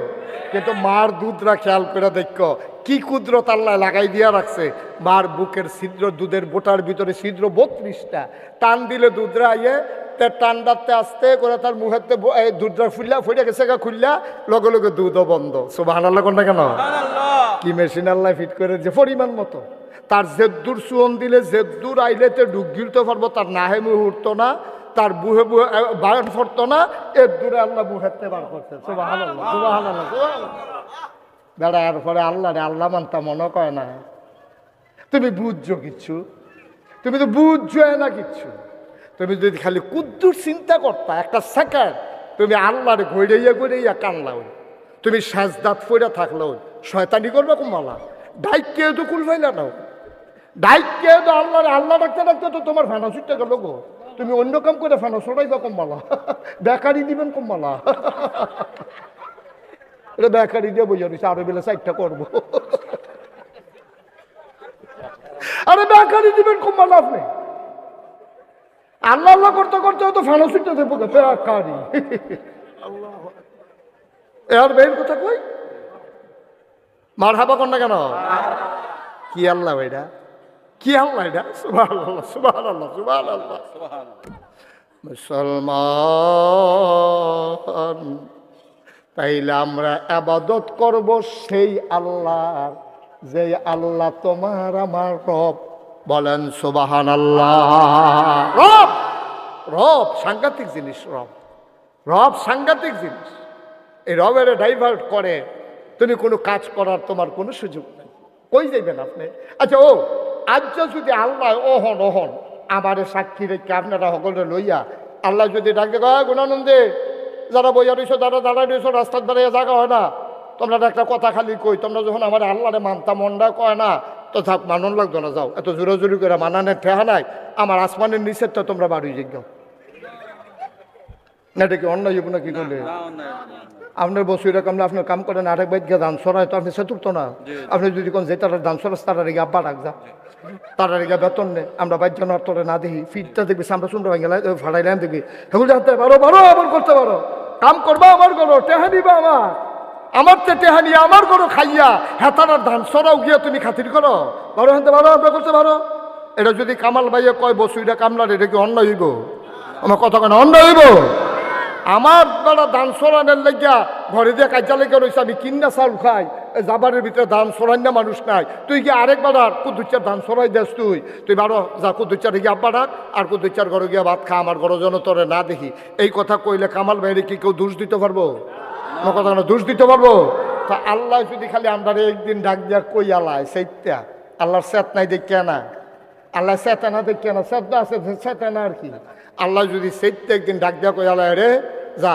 কিন্তু মার দুধরা খেয়াল করে দেখো কি কুদরত আল্লাহ লাগাই দিয়া রাখছে। মার বুকের ছিদ্র, দুধের বোটার ভিতরে ছিদ্র 32টা। টান দিলে দুধরা আইয়ে টান্ডাতে আসতে করে তার মুখেতে দুধরা ফুললা ফুটে গেছে খুললা, লগে লগে দুধও বন্ধ। সুবহানাল্লাহ কোনটা কেন? কি মেশিন আল্লাহ ফিট করে যে পরিমাণ মতো। তার জেদ্দুর সুয়ন দিলে জেদ্দুর আইলেতে ডুব গিলতে পারবো, তার নাহে মুহে উঠতো না, তার বুহে বুহে বার ফরতো না, এর দূরে আল্লাহ বুহেতে বার করছে। সুবহানাল্লাহ, সুবহানাল্লাহ, সুবহানাল্লাহ। বেড়া এর পরে আল্লাহ রে আল্লাহ মানতা মনে কয় না। তুমি বুঝছো কিচ্ছু? তুমি তো বুঝছো না কিচ্ছু। তুমি যদি খালি কুদ্দুর চিন্তা করতা একটা সেকেন্ড, তুমি আল্লাহরে ঘইরাইয়া ঘইরাইয়া কানলাও, তুমি সাজদাত ফইরা থাকলেও শয়তানি করবে কমালা, ডাইকে তো কুল ফাইলা নাও, ডাইকে তো আল্লাহরে আল্লাহ ডাকতে ডাকতে তো তোমার ফেনা ছুটতে গেল গো। তুমি অন্য কাম করে ফেনা ছড়াইবা কমালা, বেকারি দিবেন কমালা। এটা বেকারি দিয়ে বইয়া দিচ্ছে, আরো বেলা 4টা করবো। আরে বেকারি দিবেন কমালা আপনি। আল্লাহ আল্লাহ করতে করতে তো ফেনা ছুটতে দেবো বেকারি। এর বের কথা কই মার হাবা কর না কেন? কি আল্লাহ এটা, কি আল্লাহ এটা? সুবহানাল্লাহ, সুবহানাল্লাহ, সুবহানাল্লাহ। মুসলমান, তাইলে আমরা ইবাদত করব সেই আল্লাহর, যে আল্লাহ তোমার আমার রব। বলেন সুবহানাল্লাহ। রব, রব সাংঘাতিক জিনিস। রব, রব সাংঘাতিক জিনিস। এই রবের ডাইভার্ট করে তুমি কোনো কাজ করার তোমার কোনো সুযোগ নেই। কই যাইবেন আপনি? আচ্ছা ও আজ যদি আল্লাহ ওহন ওহন আমারে সাক্ষী রেখে আপনারা সকলে লইয়া আল্লাহ যদি ডাকতে কয় গুণানন্দে যারা বইয়া রয়েছো, যারা দাঁড়ায় রয়েছো, রাস্তার দাঁড়িয়ে জায়গা হয় না, তোমরা একটা কথা খালি কই, তোমরা যখন আমার আল্লাহরে মানতা মনটা কয় না, তো থাক মানন লাগতো না, যাও এত জোরাজুরি করে মানানের ঠেহা নাই, আমার আসমানের নিচের তো তোমরা বাড়ি যোগ্য না। এটা কি অন্যায় হইব না? কি করলে আপনার বসুরা কামলে আপনার কাম করেন, আরেক বাইক গিয়ে ধান সরায় তো আপনি সেতুর তো না। আপনি যদি কোন যে তারা ধান সরাস তারা রেগে আব্বা রাখ যা, তারা রেগে বেতন নেই, আমরা বাইক যেন তোরে না দেখি, ফিটটা দেখবি আমরা শুনতে পাই গেলে ফাড়াইলাম দেখবি, সেগুলো জানতে পারো পারো আবার করতে পারো, কাম করবা আমার করো, টেহা নিবা আমার তো টেহা নিয়ে আমার করো খাইয়া, হ্যাঁ তারা ধান সরাও গিয়া তুমি খাতির করো, পারো হানতে পারো, আমরা করতে পারো। এটা যদি কামাল ভাইয়া কয় বসুইটা কামলার, এটা কি অন্য হইব? আমার কথা কেন অন্য হইব? আমার বেড়া ধান সরানের লাগিয়া ঘরে দিয়ে কাজা লেগে রয়েছে, আমি কিনা চাউল খাই, জাবারের ভিতরে ধান সরাই না মানুষ নাই, তুই কি আরেক বেড়ার কুদুচ্চার ধান সরাই দেস, তুই বারো যা কুদুচ্চার গিয়ে আব্বা ডাক, আর কুদুচ্চার ঘরে গিয়া ভাত খা, আমার ঘর যেন তোরে না দেখি। এই কথা কইলে কামাল ভাইরে কি কেউ দোষ দিতে পারবো? আমার কথা কেন দোষ দিতে পারবো? তা আল্লাহ যদি খালি আমরা একদিন ডাক দিয়া কই আল্লাহ সেইটা আল্লাহর সেত নাই দেখিয়া না, আল্লাহ সেতা না দেখিয়া না, সেত আছে সেতা না আর কি। আল্লাহ যদি সেইটা একদিন ডাক দিয়া কই আল্লাহ রে যা,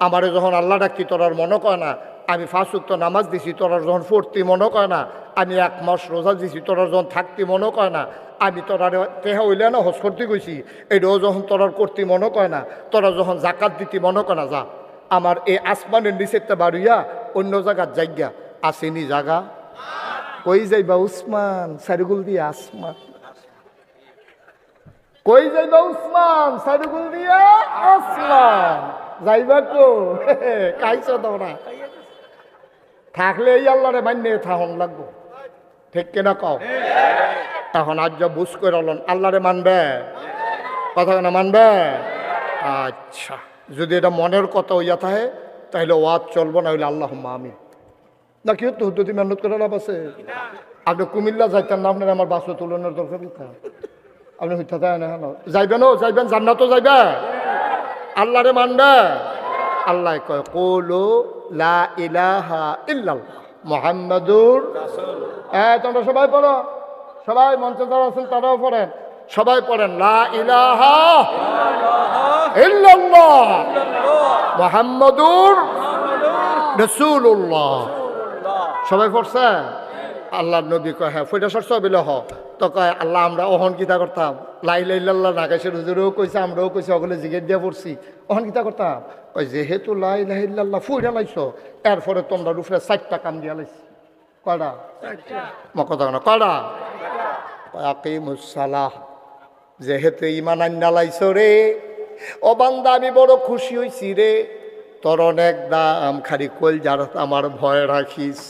আমারে যখন আল্লাহ ডাকি তোরার মনে কয় না, আমি 5 ওয়াক্ত নামাজ দিছি তোরার যখন পড়তি মনে কয় না, আমি 1 মাস রোজা দিছি তোরার যখন থাকতি মনে কয় না, আমি তোরার তেহা হইলে না হজ করতে গেছি এটাও যখন তোরার করতে মনে কয় না, তোরা যখন জাকাত দিতি মনে কয় না, যা আমার এই আসমানের নিচেরটা বাড়িয়া অন্য জায়গার জায়গা আসেনি জায়গা, কই যাইবা উসমান সারিগুল দিয়ে আসমান, কই যাইবা উসমান সারিগুল দিয়া আসমান, যাইবা কো খাইছ তোমরা, থাকলে এই আল্লাহরে মান্য থাহন লাগবো, ঠিক কিনা কও? তখন আজ বুঝ করে আল্লাহরে মানবে, কথা না মানবে? আচ্ছা, যদি এটা মনের কথা হইয়া থাকে তাহলে ওয়াজ চলবো, না হইলে আল্লাহ আমিন। না কি হতো হুদ্দুতি মেহনত করে লাভ আছে? আপনি কুমিল্লা যাইতেন না, আপনার আমার বাসে তুলনের দরকার কোথা? আপনি হইতে দেয় না, যাইবেন, যাইবেন জান্নাতও যাইবে, আল্লাহরে মানবে। আল্লাহ কয় কুলু লা ইলাহা ইল্লাল্লাহ মুহাম্মাদুর রাসূলুল্লাহ। তোমরা সবাই পড়ো, সবাই মঞ্চে যারা আছেন তারাও পড়েন, সবাই পড়েন লা ইলাহা ইল্লাল্লাহ মুহাম্মাদুর রাসূলুল্লাহ। সবাই পড়ছে? আল্লাহ নবী কয় হ্যাঁ ফইটা সরছ বিলে হ। তো কয় আল্লাহ আমরা অহন কিতা করতাম, লা ইলাহা ইল্লাল্লাহ নাকাশের হুজুরেও কইছে, আমরাও কইছি, ওগুলো জিগের দিয়া পড়ছি, অহন কিতা করতাম? কয় যেহেতু লা ইলাহা ইল্লাল্লাহ ফুইরা লাইছো, এরপরে তোমরা রুফরে 4টা কাম দিয়া লাইছি। কয়টা? কথা না কয়টা? কয় আকিমুস সালাহ। যেহেতু ঈমান আইনা লাইছো রে ও বান্দা, আমি বড় খুশি হইছি রে, তোর অনেক দাম, খালি কইল যার আমার ভয় রাখিস।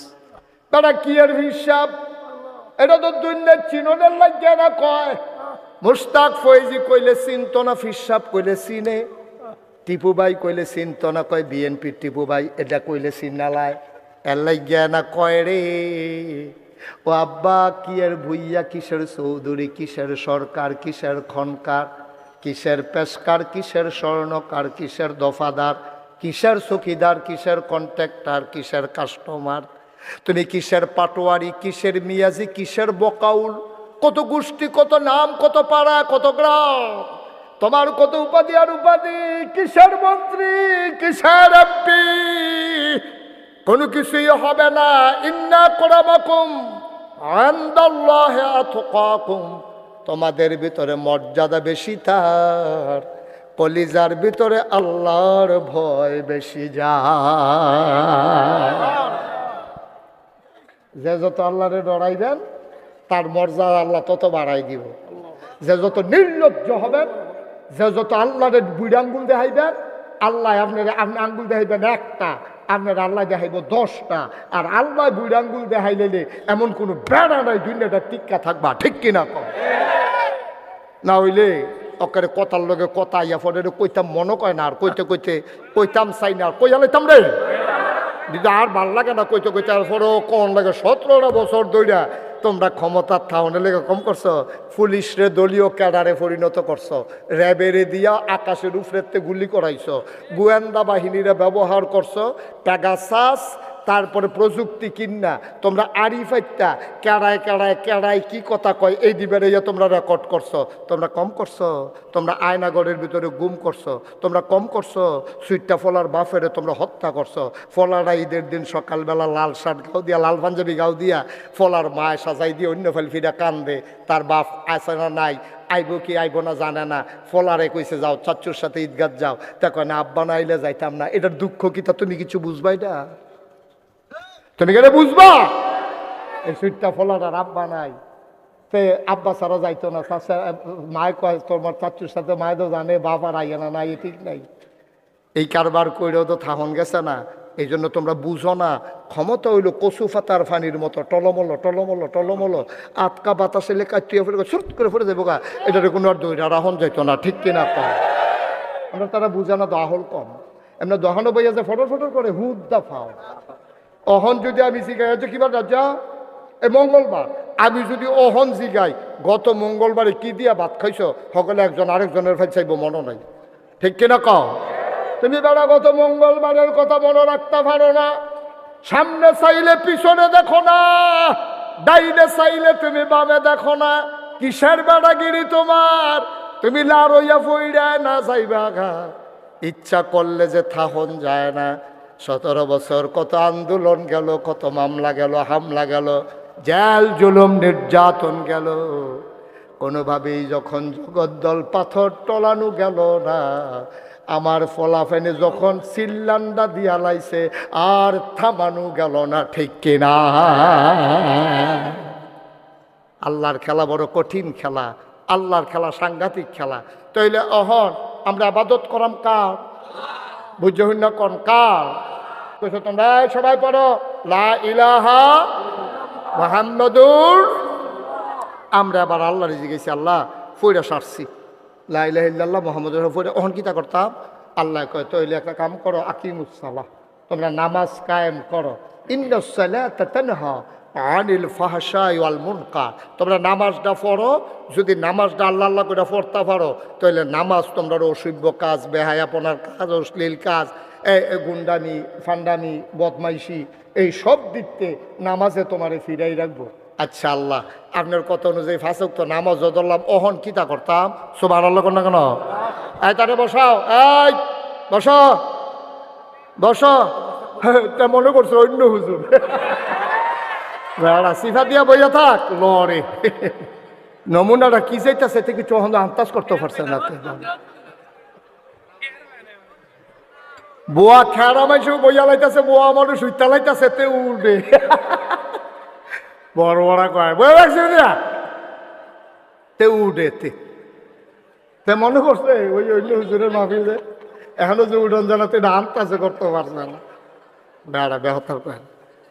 তারা কি এর হিসাব? এটা তো দুনিয়ার চিননের লাগিয়া না কয়। মুশতাক ফৈজি কইলে চিনত না, ফিসাব কইলে চিনে, টিপু ভাই কইলে চিনত না, কয় বিএনপি টিপু ভাই, এটা কইলে চিনালায়, এর লাগিয়া না কয় রে ও আব্বা কি এর ভুইয়া, কিসের চৌধুরী, কিসের সরকার, কিসের খনকার, কিসের পেশকার, কিসের স্বর্ণকার, কিসের দফাদার, কিসের চকিদার, কিসের কন্ট্রাক্টর, কিসের কাস্টমার, তুমি কিসের পাটোয়ারি, কিসের মিয়াজি, কিসের বকাউল, কত গোষ্ঠী, কত নাম, কত পাড়া, কত গ্রাম, তোমার কত উপাধি আর উপাধি, কিসের মন্ত্রী, কিসের এমপি, কোনো কিছুই হবে না। ইন্না আকরামাকুম ইনদাল্লাহি আতকাকুম, তোমাদের ভিতরে মর্যাদা বেশি তার কলিজার ভিতরে আল্লাহর ভয় বেশি যায়। যে যত আল্লাহরে ডরাইবেন তার মর্যাদা আল্লাহ তত বাড়াই দিব। যে যত নির্লজ্জ হবেন, যে যত আল্লাহরে বুড়ি আঙ্গুল দেখাইবেন, আল্লাহ আপনার আপনি আঙ্গুল দেখাইবেন একটা, আপনার আল্লাহ দেখাইব 10টা। আর আল্লাহ বুড়ি আঙ্গুল দেখাইলে এমন কোনো বেড়া নাই দুনিয়াটা টিক্কা থাকবা, ঠিক কিনা কম? না হইলে ওকে কথার লগে কথা ইয়া ফলে কইতাম মনে কয় না, আর কইতে কইতে কইতাম চাই না, আর কইয়া লাইতাম রে দিদা, আর ভাল লাগে না কইতে কইতে, আর পরও কোন লাগে 17টা বছর ধইরা তোমরা ক্ষমতার থাউনের লেগে কম করছো, পুলিশরে দলীয় ক্যাডারে পরিণত করছো, র্যাবেরে দিয়া আকাশের উপরেতে গুলি করাইছো, গোয়েন্দা বাহিনীরা ব্যবহার করছো, প্যাগাসাস, তারপরে প্রযুক্তি কিনা তোমরা আরিফাইটা কেড়ায় কেড়ায় কেড়ায় কি কথা কয় এই দিবের তোমরা রেকর্ড করছো। তোমরা কম করছো, তোমরা আয়নাগরের ভিতরে গুম করছো, তোমরা কম করছো, সুইটটা ফলার বাফেরে তোমরা হত্যা করছো। ফলারা ঈদের দিন সকালবেলা লাল শার্ট গাও দিয়া, লাল পাঞ্জাবি গাও দিয়া ফলার মায় সাজাই দিয়ে অন্য ফেলফিরা কান্দে, তার বাপ আছে না নাই, আইব কি আইব না জানে না, ফলারে কইছে যাও চাচ্চুর সাথে ঈদগাহ যাও, তা কয় না আব্বা না আইলে যাইতাম না। এটার দুঃখ কি তা তুমি কিছু বুঝবাই না? তুমি কেন বুঝবা? এই সুইটটা ফলাটার আব্বা নাই, সে আব্বা ছাড়া যাইতো না, মায় কয় তোমার চাচ্চুর সাথে মায় তো জানে বাপ আর আইয়া না, নাই ঠিক নাই। এই কারবার কইরেও তো থাহন গেছে না, এই জন্য তোমরা বুঝো না। ক্ষমতা হইল কচু ফাতার ফানির মতো টলমল টলমল টলমল, আটকা বাতাসে লেখা তুই ছুট করে ফেলে দেবো গা, এটার কোনো আর দৈরা রাহন যাইতো না, ঠিক কিনা কম? আমরা তারা বুঝা না, দহল কম, এমনি দহনও বইয়া যে ফটর ফটর করে হুদ দা ফাও। অহন যদি আমি জিগাই হচ্ছে কিবার রাজা এই মঙ্গলবার, আমি যদি অহন জিগাই গত মঙ্গলবারে কি দিয়া ভাত খাইছো, সকলে একজন আরেকজনের ফাইল চাইব, মনে নাই, ঠিক কিনা কও? তুমি বেড়া গত মঙ্গলবারের কথা মনে রাখতে পারো না, সামনে চাইলে পিছনে দেখো না, ডাইনে চাইলে তুমি বামে দেখো না, কিসের বেড়াগিরি তোমার? তুমি লারইয়া ফইড়ায় না যাইবা ঘা, ইচ্ছা করলে যে থাহন যায় না। 17 বছর কত আন্দোলন গেল, কত মামলা গেল, হামলা গেল, জেল জুলুম নির্যাতন গেল, কোনোভাবেই যখন জগদ্দল পাথর টলানো গেল না, আমার ফলাফেনে যখন সিল্লান্ডা দিয়া লাইছে আর থামানো গেল না, ঠিক কিনা? আল্লাহর খেলা বড় কঠিন খেলা, আল্লাহর খেলা সাংঘাতিক খেলা। তাইলে অহন আমরা আবাদত করাম কার? বুঝুন না কোন কার? তোমরা সবাই পড়ো লা ইলাহা মুহাম্মাদুর। আমরা আবার আল্লাহর জিজ্ঞেসি, আল্লাহ ফইরা সারছি, লা ইলাহা ইল্লাল্লাহ মুহাম্মাদুর রাসূলুল্লাহ অহন কিতা করতাম আল্লাহ কয় তইলে একটা কাম করো আকিমুস সালাহ তোমরা নামাজ কায়েম করো ইন্নাস সালাতা তানহা আনিল ফাহশাই ওয়াল মুনকার তোমরা নামাজটা পড়ো যদি নামাজটা আল্লাহ আল্লাহ করে পড়তে পারো তাহলে নামাজ তোমরা অসভ্য কাজ বেহায়াপনার কাজ অশ্লীল কাজ গুন্ডামি ফান্ডামি বদমাইশি এই সব দিকতে নামাজে তোমারে ফিরাই রাখবো আচ্ছা আল্লাহ আপনার কথা অনুযায়ী ফাঁসক তো নামাজ ধরলাম অহন কিতা করতাম সুবহানাল্লাহ না কেন এই তারে বসাও এই বসো বসো তা মনে করছো অন্য হুজুর বেড়া সিফা দিয়া বইয়া থাক লরে নমুনাটা কি চাইতেছে থেকে চহন আন্তাজ করতে পারছে না বোয়া খেয়ারা মাইসে বইয়া লাইতেছে বোয়া মানুষ উইতা লাইতেছে তে উঠবে বড় বড় কয় বই রাখছে তে উঠে তে মনে করছে ওই অন্য হুজুরের মাহফিলে এখনো যে উঠন জানাতে এটা আন্তাজে করতে পারছে না বেড়া বেহতার কয়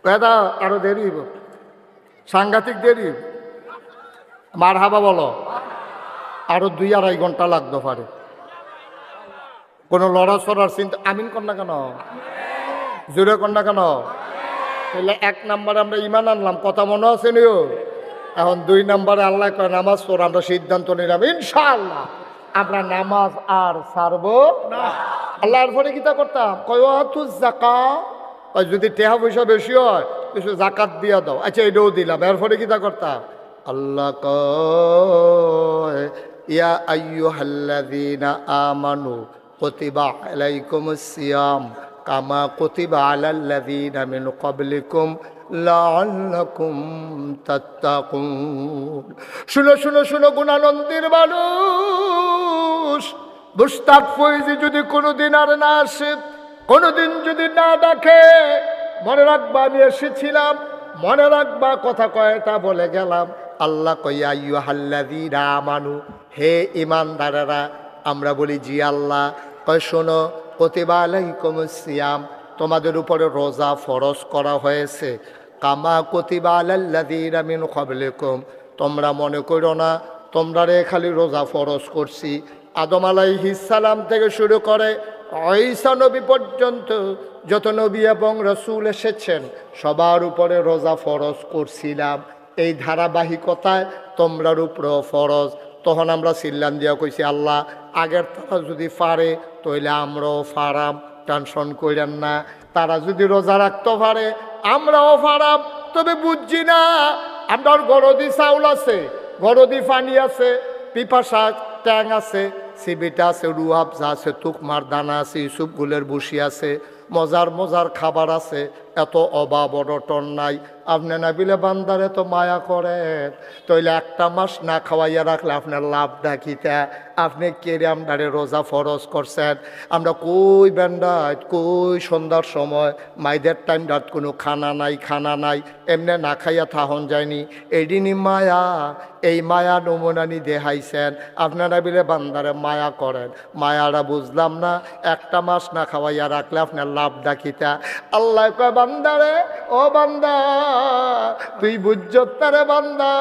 বেদা আরো দেরি সাংঘাতিক দেরি মার হাবা বলো আরো 2-2.5 ঘন্টা লাগতে পারে কোনো লড়াচড়ার চিন্তা আমিন কর না কেন জোরে কর না কেন তাহলে 1 নম্বরে আমরা ইমান আনলাম কথা মনে আছে নিও এখন 2 নম্বরে আল্লাহ কয় নামাজ পড় আমরা সিদ্ধান্ত নিলাম ইনশাআল্লাহ আমরা নামাজ আর ছাড়বো না আল্লাহর পরে কিতা করতাম কয় তু যাকাত যদি টেহা পয়সা বেশি হয় কিছু জাকাত দিয়া দাও আচ্ছা এটাও দিলাম এরপরে কিতা করতাম আল্লাহ কয় ইয়া আইয়ুহাল্লাযীনা আমানু কুতিবা আলাইকুমুস সিয়াম কামা কুতিবা আলাল্লাযীনা মিন ক্বাবলিকুম লাআল্লাকুম তাত্তাকুন শুনো শুনো শুনো গুণানন্দের মানুষ মুস্তাক ফয়েজি যদি কোনোদিন আর না আসে কোনোদিন যদি না ডাকে মনে রাখবা আমি এসেছিলাম মনে রাখবা কথা কয়টা বলে গেলাম আল্লাহ কইয়া আইয়ুহাল্লাযীনা আমানু হে ঈমানদারেরা আমরা বলি জি আল্লাহ কয় শোনো কুতিবা আলাইকুমুস সিয়াম তোমাদের উপরে রোজা ফরজ করা হয়েছে কামা কুতিবা আলাল্লাযীনা মিন ক্বাবলিকুম তোমরা মনে করো না তোমরা রে খালি রোজা ফরজ করছি আদম আলাইহিস সালাম থেকে শুরু করে ঈসা নবী পর্যন্ত যত নবী এবং রাসূল এসেছেন সবার উপরে রোজা ফরজ করছিলাম এই ধারাবাহিকতায় তোমরার উপরেও ফরজ তখন আমরা সিল্লান দিয়া কইছি আল্লাহ আগের তারা যদি পারে তাহলে আমরাও ফারাম টেনশন করেন না তারা যদি রোজা রাখতে পারে আমরাও ফারাম তবে বুঝছি না আপনার গরদি চাউল আছে গরদি পানি আছে পিপাসা ট্যাং আছে সিবিটা আছে রুয়াবজা আছে তুকমার দানা আছে ইউসুফ গুলের বসি আছে মজার মজার খাবার আছে এত অভাব অনটন নাই আপনি না বিলে বান্দারে তো মায়া করেন তাইলে 1 মাস না খাওয়াইয়া রাখলে আপনার লাভ ডাকিতা আপনি কেড়ে আমদারে রোজা ফরজ করছেন আমরা কই বেন্ডাত কই সন্ধ্যার সময় মাইদের টাইম রাত কোনো খানা নাই এমনি না খাইয়া থাহন যায়নি এদিনই মায়া এই মায়া নমুনানি দেখাইছেন আপনারা বিলে বান্দারে মায়া করেন মায়ারা বুঝলাম না 1 মাস না খাওয়াইয়া রাখলে আপনার লাভ ডাকিতা আল্লাহ কয় বান্দারে ও বান্দা তুই বুঝছত তারে বান্দা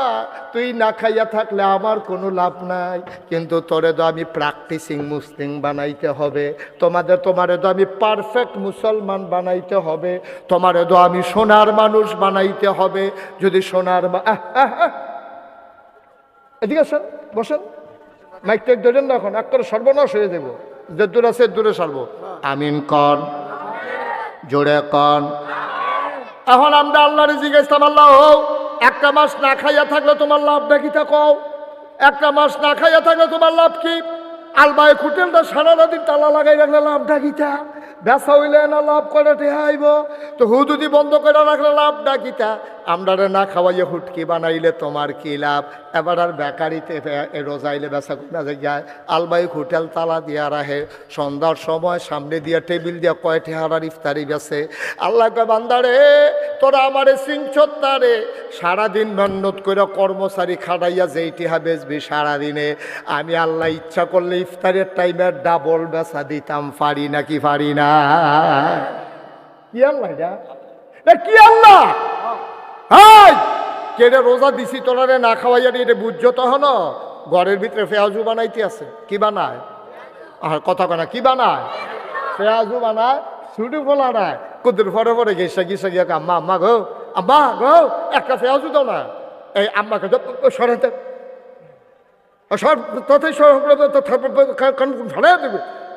তুই না খাইয়া থাকলে আমার কোনো লাভ নাই কিন্তু তোরে তো আমি প্র্যাকটিসিং মুসলিম বানাইতে হবে তোমারে তো আমি পারফেক্ট মুসলমান বানাইতে হবে তোমারে তো আমি সোনার মানুষ বানাইতে হবে যদি সোনার এদিকে আসেন বসেন মাইকটা ধরেন না এখন এক করে সর্বনাশ হয়ে দেবো যে দূর আছে দূরে সারবো আমিন কন জোরে কন এখন আমরা আল্লাহরে জিজ্ঞেস আল্লাহ 1 মাস না খাইয়া থাকলে তোমার লাভটা কি তা কও 1 মাস না খাইয়া থাকলে তোমার লাভ কি আলবাই হোটেলটা সারা রাতি তালা লাগাই রাখলে লাভটা কি তা বেচা হইলে না লাভ করে ঠেহাইব তো হুদুদি বন্ধ করে রাখলে লাভটা কি তা আমরা না খাওয়াইয়ে হুটকি বানাইলে তোমার কি লাভ এবার আর বেকারিতে রোজাইলে বেচা না যায় আলবাই হোটেল তালা দিয়া রাখে সন্ধ্যার সময় সামনে দিয়া টেবিল দিয়া কয়টি হারার ইফতারি বেছে আল্লাহ কয় বান্দারে তোরা আমারে সিংচত্তারে সারাদিন মেহনত করে কর্মচারী খাটাইয়া যেইটি বেচবি সারাদিনে আমি আল্লাহ ইচ্ছা করলে ইফতারের টাইমে ডাবল বেচা দিতাম পারি নাকি পারি না কি আল্লাহ এটা কি আল্লাহ হাই কেড়ে রোজা দিছি তোলারে না খাওয়াইয়া এটা বুঝছো তখন ঘরের ভিতরে পেঁয়াজু বানাইতে আছে কি বানায় আর কথা কনা কি বানায় পেঁয়াজু বানায় ছুটি ফোলা নাই কুদুর পরে পরে গেছে গিয়ে গিয়ে আম্মা আম্মা গো একটা পেঁয়াজু দাও না এই আম্মাকে সরাতে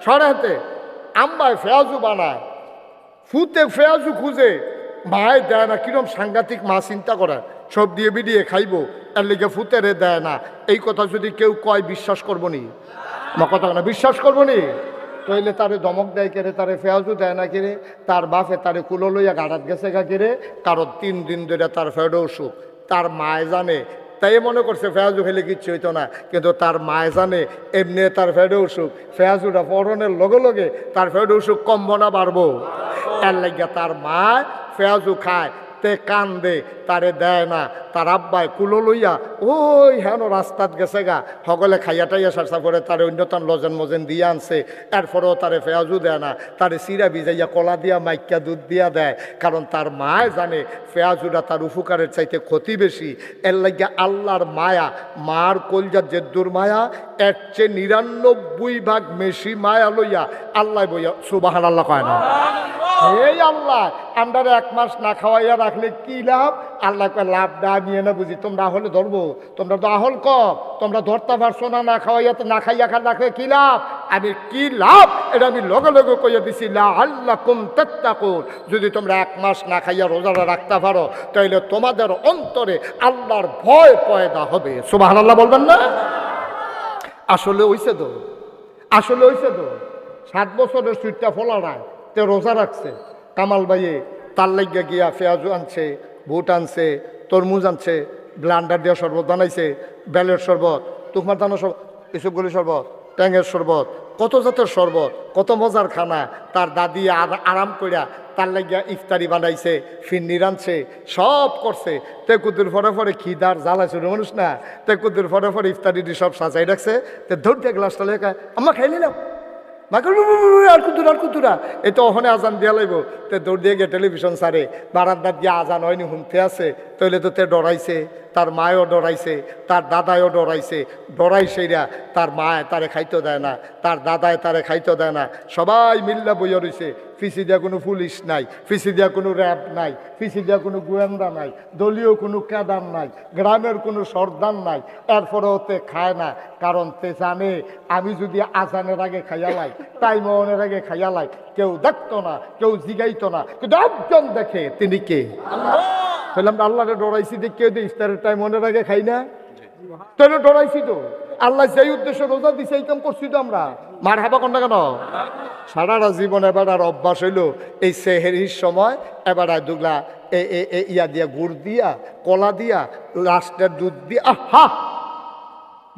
সরাতে আম্মায় পেঁয়াজু বানায় ফুতে পেঁয়াজু খুঁজে মায় দেয় না কিরম সাংঘাতিক মা চিন্তা করে সব দিয়ে বিডিয়ে খাইবো এর লিগে ফুতেরে দেয় না এই কথা যদি কেউ কয় বিশ্বাস করবো নি মা কথা না বিশ্বাস করবো নি তাইলে তারে দমক দেয় কেড়ে তারে পেঁয়াজু দেয় না কিরে তার বাপে তারে কুলো লইয়া গাড়াত গেছে গা কিরে কারণ 3 দিন ধরে তার ফেডো অসুখ তার মায় জানে তাই মনে করছে পেঁয়াজু খেলে কিচ্ছু হইতো না কিন্তু তার মায় জানে এমনি তার ফেডো অসুখ পেঁয়াজুটা পরনের লগে লগে তার ফেডো অসুখ কমবো না বাড়বো এর লাগিয়া তার মায় পেঁয়াজু খায় তে কান্দে তারে দেয় না তার আব্বাই কুলো লইয়া ওই হেন রাস্তাত গেছে গা সকলে খাইয়া টাইয়া সারসা করে তারে অন্যতম লজেন মজেন দিয়ে আনছে এরপরেও তারে পেঁয়াজু দেয় না তারে চিরা ভিজাইয়া কলা দিয়া মাইকা দুধ দিয়া দেয় কারণ তার মায় জানে পেঁয়াজুটা তার উপকারের চাইতে ক্ষতি বেশি এর লাগিয়া আল্লাহর মায়া মার কলজার জেদ্দুর মায়া এর চেয়ে 99 ভাগ বেশি মায়া লইয়া আল্লাহ বইয়া সুবহানাল্লাহ কয় না এই আল্লাহ আন্ডারে 1 মাস না খাওয়াইয়া রাখলে কি লাভ আল্লাহ কয় লাভ না নিয়ে না বুঝি তোমরা হলে ধরবো তোমরা তো আহল কম তোমরা ধরতে পারছো না না খাওয়াইয়া তো না খাইয়া রাখলে কি লাভ আমি কি লাভ এটা আমি লগে লগে কইয়া দিছি লাআল্লাকুম তাত্তাকুন যদি তোমরা 1 মাস না খাইয়া রোজাটা রাখতে পারো তাহলে তোমাদের অন্তরে আল্লাহর ভয় পয়দা হবে সুবহানাল্লাহ বলবেন না আসলে হইছে তো 7 বছরের সুইটটা ফলা নাই তে রোজা রাখছে কামাল ভাইয়ে তার লাগিয়া গিয়া পেঁয়াজু আনছে বুট আনছে তরমুজ আনছে ব্লান্ডার দিয়ে শরবত বানাইছে বেলের শরবত তুকমার দানা শরবত এসবগুলি শরবত ট্যাঙের শরবত কত জাতের শরবত কত মজার খানা তার দাদি আরাম করিয়া তার লাগিয়া ইফতারি বানাইছে ফিন্নি রানছে সব করছে তে কুদুর পরে খিদার জ্বালাইছে মানুষ না তে কুদুর পরে ইফতারি সব সাজাই রাখছে তে ধরতে গ্লাসটা লেখা আমরা খাই নিলাম আর কুতুরা এই তো ওখানে আজান দিয়া লাইব তে দৌড় দিয়ে গিয়ে টেলিভিশন সারে বারান্দার দিয়ে আজান হয়নি শুনতে আছে তাইলে তো তে ডরাইছে তার মায়ও ডরাইছে তার দাদায়ও ডরাইছে ডরাইছেরা তার মায় তারে খাইতে দেয় না তার দাদায় তারে খাইতে দেয় না সবাই মিল্লা বইয়া রইছে ফিসি দিয়া কোনো পুলিশ নাই ফিসি দিয়া কোনো র্যাব নাই ফিসি দিয়া কোনো গোয়েন্দা নাই দলীয় কোনো ক্যাডার নাই গ্রামের কোনো সর্দার নাই এরপরেও তে খায় না কারণ তে জানে আমি যদি আজানের আগে খাইয়া লাই তাই মনের আগে খাইয়া লাই কেউ দেখতো না কেউ জিগাইতো না কিন্তু একজন দেখে তিনি কে তাহলে আমরা আল্লাহরে ডরাইছি দেখে ইফতারের টাইম মনের আগে খাই না তাহলে ডরাইছি তো আল্লাহ যেই উদ্দেশ্যে রোজা দিছে এই কাম করছি তো আমরা মার হাবা কোনটা কেন সারাটা জীবন এবার আর অভ্যাস হইল এই সেহেরির সময় এবার আর দুগলা ইয়া দিয়া গুড় দিয়া কলা দিয়া লাস্টের দুধ দিয়া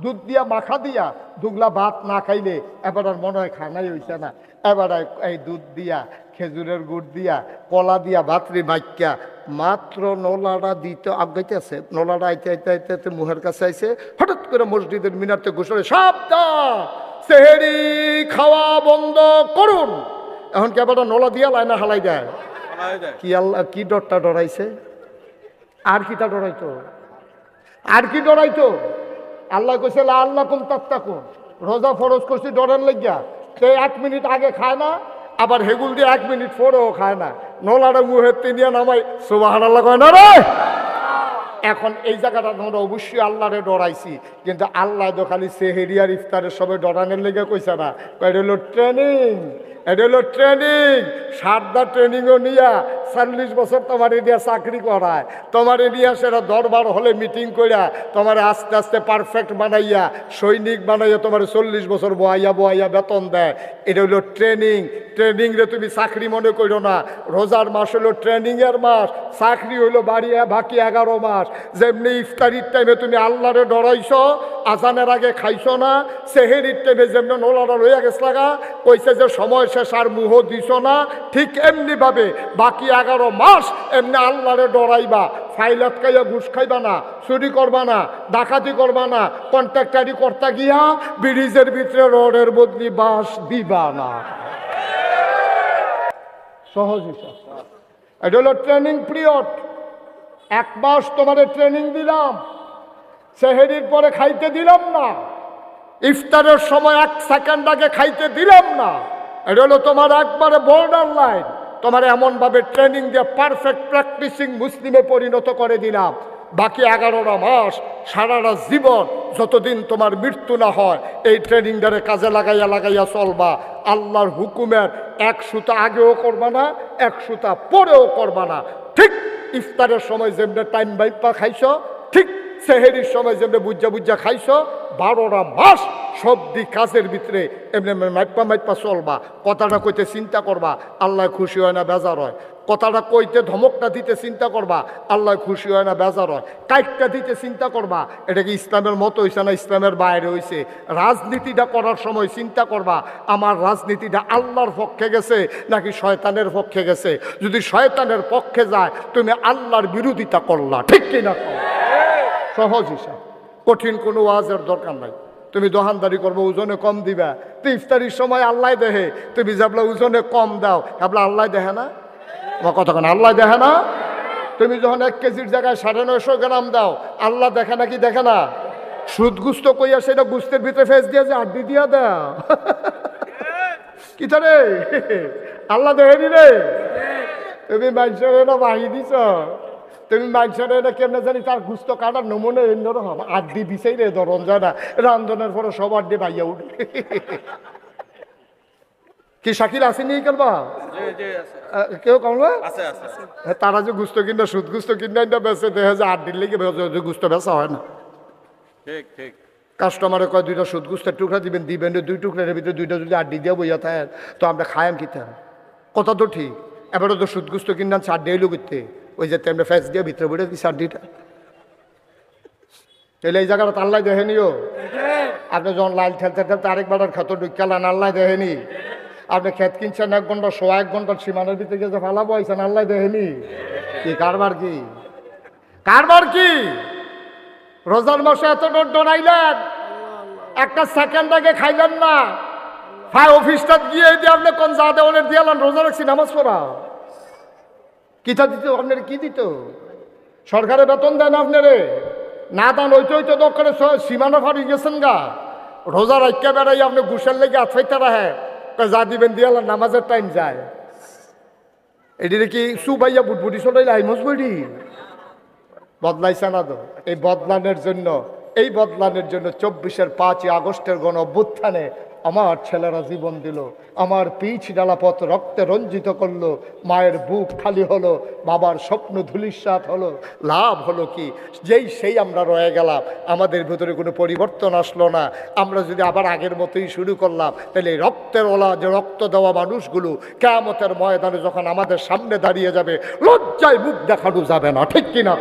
দুধ দিয়া মাখা দিয়া দুগলা ভাত না খাইলে এবার আর মনে হয় খানাই হইছে না এবার এই দুধ দিয়া খেজুরের গুড় দিয়া কলা দিয়া ভাতরি মাইকা মাত্র নোলাটা দিতে আগাইতে আছে নোলাটা আইতে মুহের কাছে আইছে হঠাৎ করে মসজিদের মিনারতে ঘোষণা সাবধান সেহেরি খাওয়া বন্ধ করুন এখন কি আবার নোলা দিয়া লাইনা হালাই দেয় কি আল্লাহ কি ডরটা ডরাইছে আর কিটা ডরাইতো আর কি ডরাইতো আল্লাহ কইছে লাআল্লাকুম তাত্তাকুন রোজা ফরজ করছি ডরার লাগিয়া সে 1 মিনিট আগে খায় না আবার হেগুল দিয়ে 1 মিনিট পরেও খায় না নোলাটা মুহের তিনিয়া নামাই সুবহানাল্লাহ কয় না রে এখন এই জায়গাটা আমরা অবশ্যই আল্লাহরে ডরাইছি কিন্তু আল্লাহ তো খালি সেহেরি আর ইফতারের সবাই ডরানোর লেগে কইছে না এটা হলো ট্রেনিং সারদা ট্রেনিংও নিয়া 40 বছর তোমার এরিয়া চাকরি করায় তোমার এরিয়া সেটা দরবার হলে মিটিং করিয়া তোমার আস্তে আস্তে পারফেক্ট বানাইয়া সৈনিক বানাইয়া তোমার 40 বছর বহাইয়া বেতন দেয় এটা হলো ট্রেনিং রে তুমি চাকরি মনে করো না রোজার মাস হলো ট্রেনিংয়ের মাস চাকরি হইলো বাকি 11 মাস যেমনি ইফতারির টাইমে তুমি আল্লাহরে ডরাইছ আজানের আগে খাইছো না সেহেরির টাইমে যেমনি নোলাটা লইয়া গেছ লাগা কইছে যে সময় শেষ আর মুহ দিছ না ঠিক এমনি ভাবে বাকি 11 মাস এমনি আল্লাহরে ডরাইবা ফাইলাত খাইয়া ঘুষ খাইবা না চুরি করবা না ডাকাতি করবা না কন্ট্রাক্টারি করতে গিয়া ব্রিজের ভিতরে রোডের বদলি বাস দিবা না সহজ হিসাব এটা হলো ট্রেনিং পিরিয়ড 1 মাস তোমাদের ট্রেনিং দিলাম সেহেরির পরে খাইতে দিলাম না, ইফতারের সময় 1 সেকেন্ড আগে খাইতে দিলাম না। এটা হলো তোমার একবারে বর্ডার লাইন। তোমার এমনভাবে ট্রেনিং দিয়ে পারফেক্ট প্র্যাকটিসিং মুসলিমে পরিণত করে দিলাম। বাকি 11টা মাস সারাটা জীবন যতদিন তোমার মৃত্যু না হয় এই ট্রেনিংটারে কাজে লাগাইয়া চলবা। আল্লাহর হুকুমের 1 সুতা আগেও করবা না, 1 সুতা পরেও করবা না। ঠিক ইফতারের সময় যেমনি টাইম বাইপা খাইছো, ঠিক সেহেরির সময় যেমনি বুঝা খাইছো, 12টা মাস সবদি কাজের ভিতরে এমনি মাইপা চলবা। কথাটা কইতে চিন্তা করবা, আল্লাহ খুশি হয় না বেজার হয়। কথাটা কইতে ধমকটা দিতে চিন্তা করবা, আল্লাহ খুশি হয় না বেজার হয়। কাইটটা দিতে চিন্তা করবা, এটা কি ইসলামের মতো হয়েছে না ইসলামের বাইরে হয়েছে। রাজনীতিটা করার সময় চিন্তা করবা, আমার রাজনীতিটা আল্লাহর পক্ষে গেছে নাকি শয়তানের পক্ষে গেছে। যদি শয়তানের পক্ষে যায় তুমি আল্লাহর বিরোধিতা করলা, ঠিক কিনা? সহজ হিসাব, কঠিন কোনো ওয়াজের দরকার নাই। তুমি দোকানদারি করবো, ওজনে কম দিবা, তো ইফতারির সময় আল্লাহ দেহে। তুমি যাবলা ওজনে কম দাও, ভাবলা আল্লাহ দেখে না? আমার কথা কেন, আল্লাহ দেখে না? তুমি যখন 1 কেজির জায়গায় 950 গ্রাম দাও, আল্লাহ দেখে না কি দেখে না? সুদ গুস্ত কইয়া সেটা গুস্তের ভিতরে ফেস দিয়ে যে আড্ডি দিয়া দাও, কি রে আল্লাহ দেখেনি রে? তুমি মানুষের এটা বাহি দিছ, তুমি মানুষের এটা কেমনে জানি তার গুস্ত কাটার নমুনে অন্যরকম আড্ডি দিছেই রে, ধরন যায় না রান্ধনের পরে সব আড্ডি ভাইয়া উঠে। কি শাকিল আসেনি করবা কেউ কমলা? তারা যে গুস্ত কিনা সুদ গুস্ত কিনা বেছে দেখে যে আড্ডির লেগে গুস্ত বেচা হয় না। কাস্টমারে কয় 2টা সুদ গুস্তের টুকরা দিবেন, 2 টুকরার ভিতরে 2টা যদি আড্ডি দিয়ে বইয়া থাকে তো আমরা খায়াম কিতা। কথা তো ঠিক, এবারে তো সুদ গুস্ত কিনলাম 4 ডে এলো করতে, ওই যে তেমনি ফ্যাস দিয়ে ভিতরে বইটা দিই 4 ডিটা। তাহলে এই জায়গাটা আল্লাহ দেখেনিও। আপনি যখন লাইল ঠেলতে ঠেলতে আরেকবার খাতো ঢুকালেন, আল্লাহ দেখেনি। আপনি খেত কিনছেন 1 ঘন্টা 1 ঘন্টার সীমানার ভিতরে গিয়ে ফালাবো আইছেন, আল্লাহ দেখেনি। কি কারবার কি কারবার কি? রোজার মাসে এত ডরাইলেন, 1 সেকেন্ড আগে খাইলেন না, ফাই অফিসটা গিয়ে দিয়ে আপনি কোন যা দেওয়ানের দিয়ালেন, রোজা রাখছি নামাজ পড়া। কিতা দিত আপনার? কি দিত? সরকারে বেতন দেন আপনারে না দান ওইটা দরকার সীমানা ফাড়ি গেছেন গা। রোজা রাখা বেড়াই আপনি ঘুষের লেগে আছাইতে রাখে, যা দিবেন দিয়ালেন, নামাজের টাইম যায়। এটিরে কি সুবাইয়া বুটবুটি চলাইলে হাইমস বইটি বদলাইছে না তো? এই বদলানোর জন্য 24-এর 5ই আগস্টের গণ অভ্যুত্থানে আমার ছেলেরা জীবন দিল, আমার পিচ ডালা পথ রক্তে রঞ্জিত করলো, মায়ের বুক খালি হলো, বাবার স্বপ্ন ধূলিসাৎ হলো। লাভ হলো কি? সেই আমরা রয়ে গেলাম, আমাদের ভিতরে কোনো পরিবর্তন আসলো না। আমরা যদি আবার আগের মতোই শুরু করলাম, তাহলে রক্তের ওলা যে রক্ত দেওয়া মানুষগুলো কিয়ামতের ময়দানে যখন আমাদের সামনে দাঁড়িয়ে যাবে, লজ্জায় মুখ দেখানো যাবে না, ঠিক কিনা?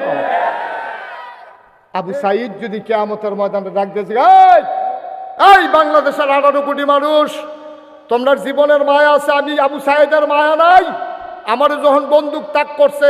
আবু সাইদ যদি কিয়ামতের ময়দানে ডাক দিয়েছে, এই বাংলাদেশের 18 কোটি মানুষ, তোমরা জীবনের মায়া আছে, আমি আবু সাইদের মায়া নাই? আমার যখন বন্দুক তাক করছে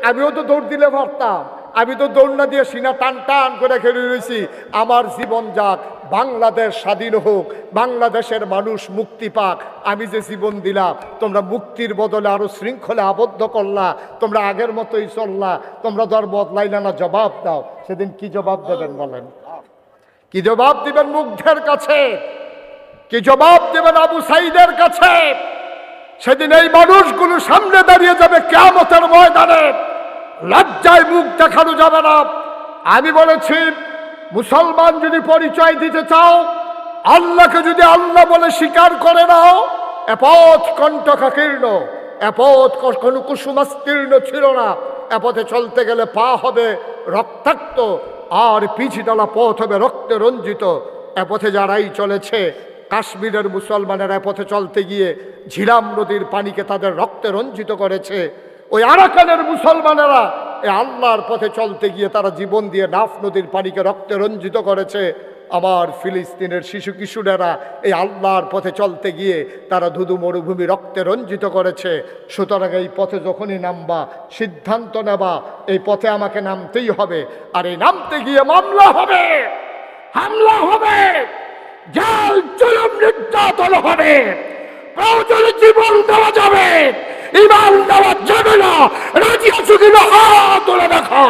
আমিও তো দৌড় দিলে পারতাম, আমি তো দৌড় না দিয়ে সিনা টান টান করে খেলে রয়েছি। আমার জীবন যাক, বাংলাদেশ স্বাধীন হোক, বাংলাদেশের মানুষ মুক্তি পাক। আমি যে জীবন দিলাম, তোমরা মুক্তির বদলে আরো শৃঙ্খলে আবদ্ধ করলা, তোমরা আগের মতোই চললা, তোমরা দর বদলাইলা না। জবাব দাও, সেদিন কি জবাব দেবেন বলেন? কি জবাব দিবেন মুগ্ধের কাছে? কি জবাব দেবেন আবু সাইদের কাছে? সেদিন এই মানুষগুলো সামনে দাঁড়িয়ে যাবে কিয়ামতের ময়দানে, লজ্জায় মুখ দেখানো যাবে না। আমি বলেছি, মুসলমান যদি পরিচয় দিতে চাও, আল্লাহকে যদি আল্লাহ বলে স্বীকার করে নাও, এ পথ কণ্টকাকীর্ণ, এ পথ কোনো কুসুমাস্তীর্ণ ছিল না। এ পথে চলতে গেলে পা হবে রক্তাক্ত, আর পিছডালা পথ হবে রক্তে রঞ্জিত। এ পথে যারাই চলেছে, কাশ্মীরের মুসলমানেরা এ পথে চলতে গিয়ে ঝিলাম নদীর পানিকে তাদের রক্তে রঞ্জিত করেছে। ওই আরাকানের মুসলমানেরা এই আল্লাহর পথে চলতে গিয়ে তারা জীবন দিয়ে নাফ নদীর পানিকে রক্তে রঞ্জিত করেছে। আমার ফিলিস্তিনের শিশু কিশোরেরা এই আল্লাহর পথে চলতে গিয়ে তারা ধুধু মরুভূমি রক্তে রঞ্জিত করেছে। সুতরাং এই পথে যখনই নামবা, সিদ্ধান্ত নেবা এই পথে আমাকে নামতেই হবে। আর এই নামতে গিয়ে মামলা হবে, হামলা হবে, জেল জুলুম নির্যাতন হবে, প্রয়োজনে জীবন দেওয়া যাবে, ইমান দেওয়া যাবে না। রাজি আছো কিনা হাত তুলে দেখা।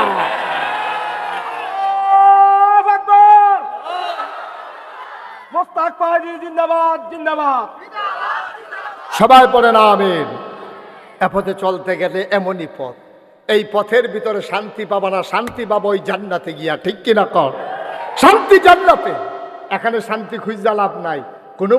পার্টি জিন্দাবাদ জিন্দাবাদ। সবাই পড়েন আমিন। এ পথে চলতে গেলে এমনই পথ, এই পথের ভিতরে শান্তি পাবা না, শান্তি পাবো ওই জান্নাতে গিয়া, ঠিক কিনা কর? শান্তি জান্নাতে, এখানে শান্তি খুঁজা লাভ নাই। কোনো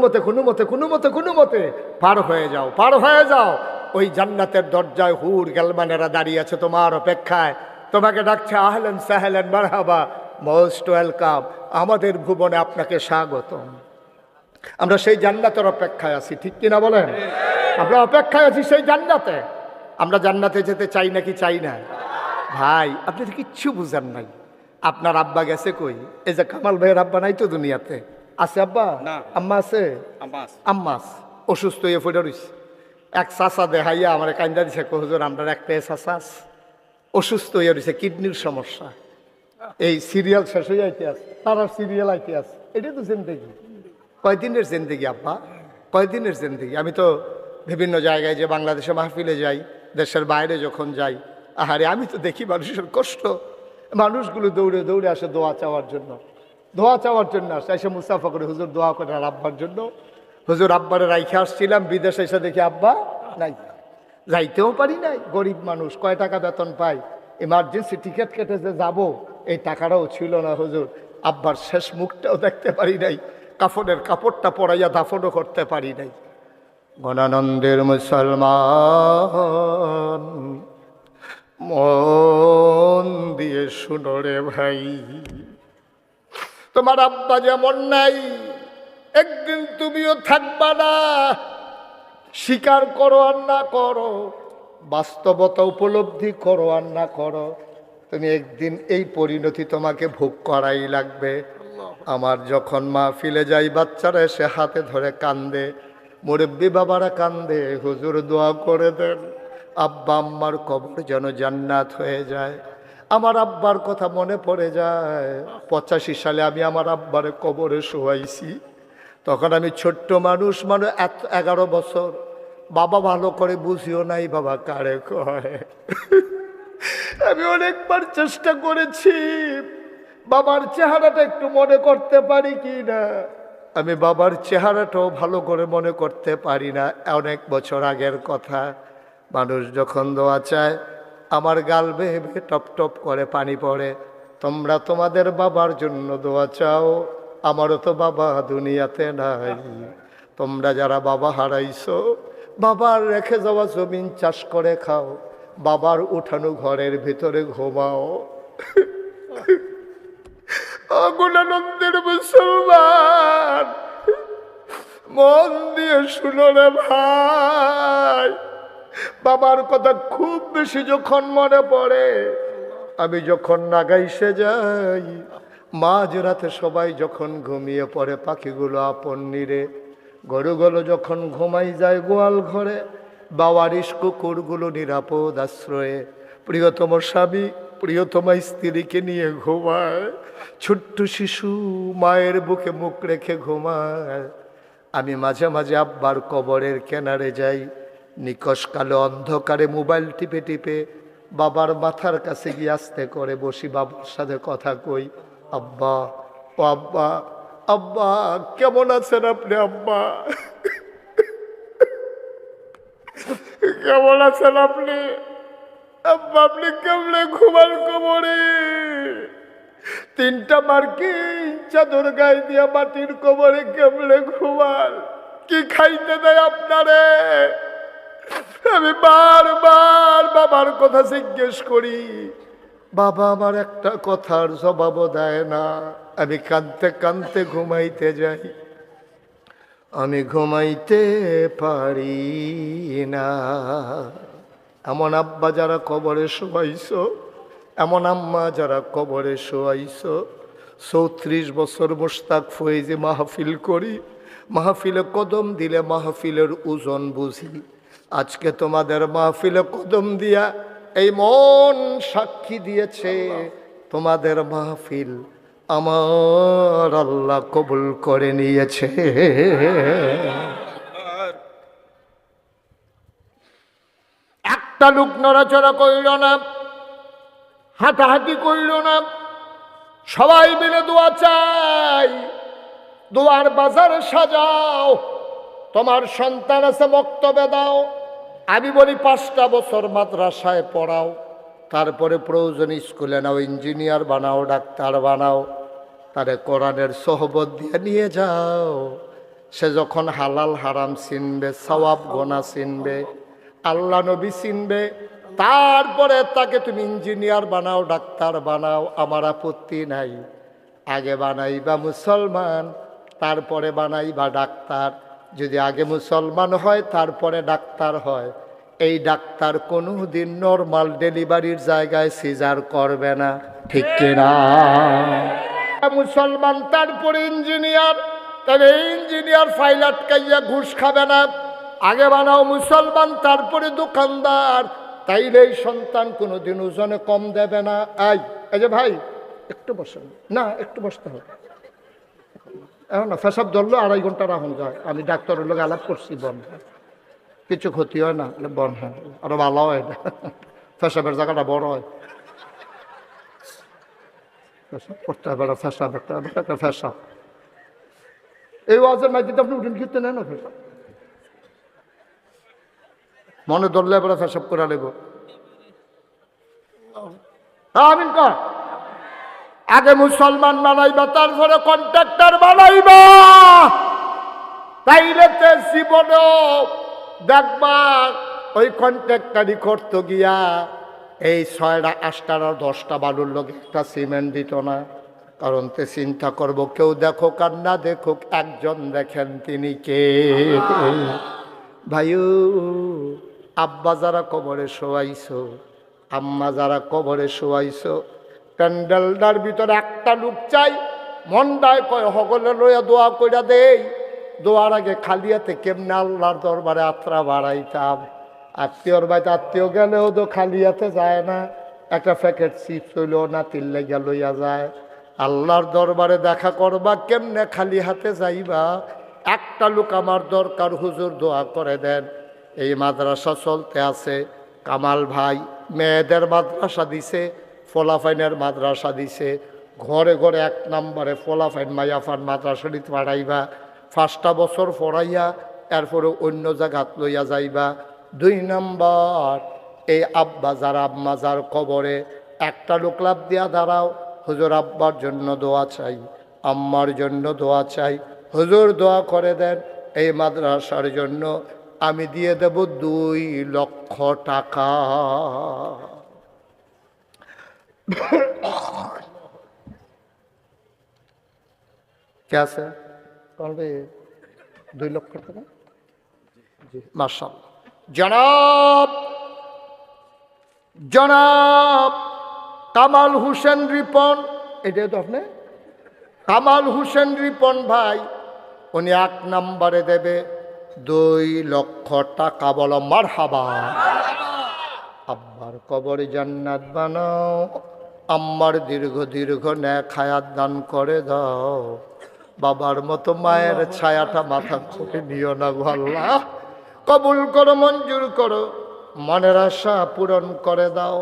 মতে পার হয়ে যাও, পার হয়ে যাও। ওই জান্নাতের দরজায় হুর গেলমানেরা দাঁড়িয়ে আছে তোমার অপেক্ষায়, তোমাকে ডাকছে আহলেন সাহেলেন মারহাবা, মোস্ট ওয়েলকাম, আমাদের ভুবনে আপনাকে স্বাগতম। আমরা সেই জান্নাতের অপেক্ষায় আছি, ঠিক কিনা বলেন? আমরা অপেক্ষায় আছি সেই জান্নাতে। আমরা জান্নাতে যেতে চাই নাকি চাই না? ভাই আপনি তো কিচ্ছু বুঝেন নাই। আপনার আব্বা গেছে কই? এই যে কামাল ভাইয়ের আব্বা নাই তো দুনিয়াতে, আছে আব্বা? না। আম্মা আছে? আম্মাস অসুস্থ হয়ে পড়ে রইছে। এক চাচা দেখাইয়া আমার কান্দা দিছে, হুজুর আমরা একটা চাচাস অসুস্থ হয়ে রয়েছে, কিডনির সমস্যা। এই সিরিয়াল শেষ হয়ে যাইতে আছে, তারা সিরিয়াল আইতে আছে। এটা তো জিন্দেগি। কয়দিনের জিন্দেগি আব্বা, কয়দিনের জিন্দেগি? আমি তো বিভিন্ন জায়গায় যে বাংলাদেশে মাহফিলে যাই, দেশের বাইরে যখন যাই, আহারে আমি তো দেখি মানুষের কষ্ট। মানুষগুলো দৌড়ে দৌড়ে আসে দোয়া চাওয়ার জন্য, দোয়া চাওয়ার জন্য আসে, এসে মুস্তাফা করে হুজুর দোয়া করে আর আব্বার জন্য। হুজুর আব্বারে রাইখে আসছিলাম, বিদেশে এসে দেখি আব্বা নাই, যাইতেও পারি নাই। গরিব মানুষ, কয় টাকা বেতন পাই, এমার্জেন্সি টিকিট কেটে যে যাবো এই টাকাটাও ছিল না হুজুর। আব্বার শেষ মুখটাও দেখতে পারি নাই, কাফনের কাপড়টা পরাইয়া দাফনও করতে পারি নাই। গণানন্দের মুসলমান মন দিয়ে শুনো রে ভাই, তোমার আব্বা যেমন নাই, একদিন তুমিও থাকবা না। স্বীকার করো আর না করো, বাস্তবতা উপলব্ধি করো আর না করো, তুমি একদিন এই পরিণতি তোমাকে ভোগ করাই লাগবে। আমার যখন মাহফিলে যাই, বাচ্চারা এসে হাতে ধরে কান্দে, মুরব্বী বাবারা কান্দে, হুজুর দোয়া করে দেন আব্বা আম্মার কবর যেন জান্নাত হয়ে যায়। আমার আব্বার কথা মনে পড়ে যায়। 85 সালে আমি আমার আব্বারে কবরে শোয়াইছি। তখন আমি ছোট্ট মানুষ, 11 বছর। বাবা ভালো করে বুঝিও নাই বাবা কারে কয়। আমি অনেকবার চেষ্টা করেছি বাবার চেহারাটা একটু মনে করতে পারি কি না। আমি বাবার চেহারাটাও ভালো করে মনে করতে পারি না। অনেক বছর আগের কথা। মানুষ যখন দোয়া চায়, আমার গাল বেয়ে বেয়ে টপ টপ করে পানি পড়ে। তোমরা তোমাদের বাবার জন্য দোয়া চাও, আমারও তো বাবা দুনিয়াতে নাই। তোমরা যারা বাবা হারাইছো, বাবার রেখে যাওয়া জমিন চাষ করে খাও, বাবার উঠানো ঘরের ভিতরে ঘুমাও। গুণানন্দের মুসলমান মন দিয়ে শুনো রে ভাই, বাবার কথা খুব বেশি যখন মনে পড়ে, আমি যখন নাগাইশে যাই, মাঝরাতে সবাই যখন ঘুমিয়ে পড়ে, পাখিগুলো আপন নিরে, গরুগুলো যখন ঘুমাই যায় গোয়াল ঘরে, বাওয়ারিশ কুকুরগুলো নিরাপদ আশ্রয়ে, প্রিয়তম স্বামী প্রিয়তমা স্ত্রীকে নিয়ে ঘুমায়, ছোট্ট শিশু মায়ের বুকে মুখ রেখে ঘুমায়। আমি মাঝে মাঝে আব্বার কবরের কিনারে যাই, নিকশ কালো অন্ধকারে মোবাইল টিপে টিপে বাবার মাথার কাছে গিয়ে আস্তে করে বসি, বাবার সাথে কথা কই, আব্বা ও আব্বা, আব্বা কেমন আছেন আপনি? আব্বা কেমন আছেন আপনি? আব্বা আপনি কেমনে ঘুমান কবরে? 3টা মার্কিন চাদর গায়ে দিয়া মাটির কবরে কেমনে ঘুমান? কি খাইতে দেয় আপনারে? আমি বারবার বাবার কথা জিজ্ঞেস করি, বাবা আমার একটা কথার জবাবও দেয় না। আমি কাঁদতে কাঁদতে ঘুমাইতে যাই, আমি ঘুমাইতে পারি না। এমন আব্বা যারা কবরে শোয়াইছো, এমন আম্মা যারা কবরে শোয়াইছো। 34 বছর মুশতাক ফয়েজে মাহফিল করি, মাহফিলে কদম দিলে মাহফিলের ওজন বুঝি। আজকে তোমাদের মাহফিলে কদম দিয়া এই মন সাক্ষী দিয়েছে, তোমাদের মাহফিল আমার আল্লাহ কবুল করে নিয়েছে। একটা লোক নড়াচড়া করিল না, হাঁটাহাঁটি করিল না, সবাই মিলে দোয়া চাই। দুয়ার বাজারে সাজাও, তোমার সন্তান আছে মক্তবে দাও। আমি বলি 5টা বছর মাদ্রাসায় পড়াও, তারপরে প্রয়োজন স্কুলে নাও, ইঞ্জিনিয়ার বানাও, ডাক্তার বানাও, তারে কোরআনের সোহবত দিয়ে নিয়ে যাও। সে যখন হালাল হারাম চিনবে, সওয়াব গোনা চিনবে, আল্লাহ নবী চিনবে, তারপরে তাকে তুমি ইঞ্জিনিয়ার বানাও, ডাক্তার বানাও, আমার আপত্তি নাই। আগে বানাইবা মুসলমান, তারপরে বানাইবা ডাক্তার। যদি আগে মুসলমান হয় তারপরে ডাক্তার হয়, এই ডাক্তার কোনোদিন নর্মাল ডেলিভারির জায়গায় সিজার করবে না, ঠিক কিনা? মুসলমান তারপরে ইঞ্জিনিয়ার, তবে ইঞ্জিনিয়ার ফাইল আটকাইয়া ঘুষ খাবে না। আগে বানাও মুসলমান, তারপরে দোকানদার, তাইলে এই সন্তান কোনোদিন ওজনে কম দেবে না। এই যে ভাই একটু বসেন না, একটু বসতে হবে। এখন না ফেসাব ধরলো 2.5 ঘন্টা রাখুন যায়। আমি ডাক্তারের লোক আলাপ করছি, বন কিছু ক্ষতি হয় না, বন হয় আরো ভালো হয় না, ফেসাবের জায়গাটা বড় হয়। ফেসাব করতে হবে, ফেসাব একটা ফেসাব। এই ওয়াজের মাইতে আপনি উঠেন কিনতে নেন না, ফেসাব মনে ধরলে এবার ফেসাব করে নেব। আমিন কর। আগে মুসলমান বানাইবা, তারপরে কন্ট্রাক্টর বানাইবা, তাইলে তো জীবনেও দেখবা ওই কন্ট্রাক্টারি করতে গিয়া এই 6টা 8টা 10টা বালুর লোক একটা সিমেন্ট দিত না। কারণ তে চিন্তা করবো, কেউ দেখুক আর না দেখুক, একজন দেখেন, তিনি কে? ভাইও, আব্বা যারা কবরে শোয়াইছো, আম্মা যারা কবরে শোয়াইছো, প্যান্ডেলটার ভিতরে একটা লোক চাই, মনটায় কয় হগলে লইয়া দোয়া কইরা দেই। দোয়ার আগে খালিয়াতে কেমনে আল্লাহর দরবারে আত্রা বাড়াইতাম। আত্মীয়র বাড়িতে আত্মীয় গেলেও তো খালিয়াতে যায় না, একটা প্যাকেট চিপস হইলেও নাতির লেগে লইয়া যায়। আল্লাহর দরবারে দেখা করবা, কেমনে খালি হাতে যাইবা? একটা লোক আমার দরকার, হুজুর দোয়া করে দেন। এই মাদ্রাসা চলতে আছে, কামাল ভাই মেয়েদের মাদ্রাসা দিছে, ফোলাফাইনের মাদ্রাসা দিছে। ঘরে ঘরে 1 নম্বরে ফোলাফাইন মাইয়াফান মাদ্রাসাটি পাঠাইবা। 5টা বছর পড়াইয়া এরপরে অন্য জায়গাত লইয়া যাইবা। 2 নম্বর, এই আব্বা যার আম্মা যার কবরে একটা লোক লাভ দিয়া দাঁড়াও, হুজুর আব্বার জন্য দোয়া চাই, আম্মার জন্য দোয়া চাই, হুজুর দোয়া করে দেন এই মাদ্রাসার জন্য। আমি দিয়ে দেব 2 লক্ষ টাকা। কে আছে করবে 2 লক্ষ টাকা? জি মাশাআল্লাহ। জনাব জনাব কামাল হোসেন রিপন, এটাই তো আপনি কামাল হোসেন রিপন ভাই, উনি 1 নম্বরে দেবে 2 লক্ষ টাকা। বলো মারহাবা। আব্বার কবরে জান্নাত বানাও, আম্মার দীর্ঘ দীর্ঘ নেক হায়াত দান করে দাও। বাবার মতো মায়ের ছায়াটা মাথা করে নিও না গো আল্লাহ। কবুল করো, মঞ্জুর করো, মনের আশা পূরণ করে দাও।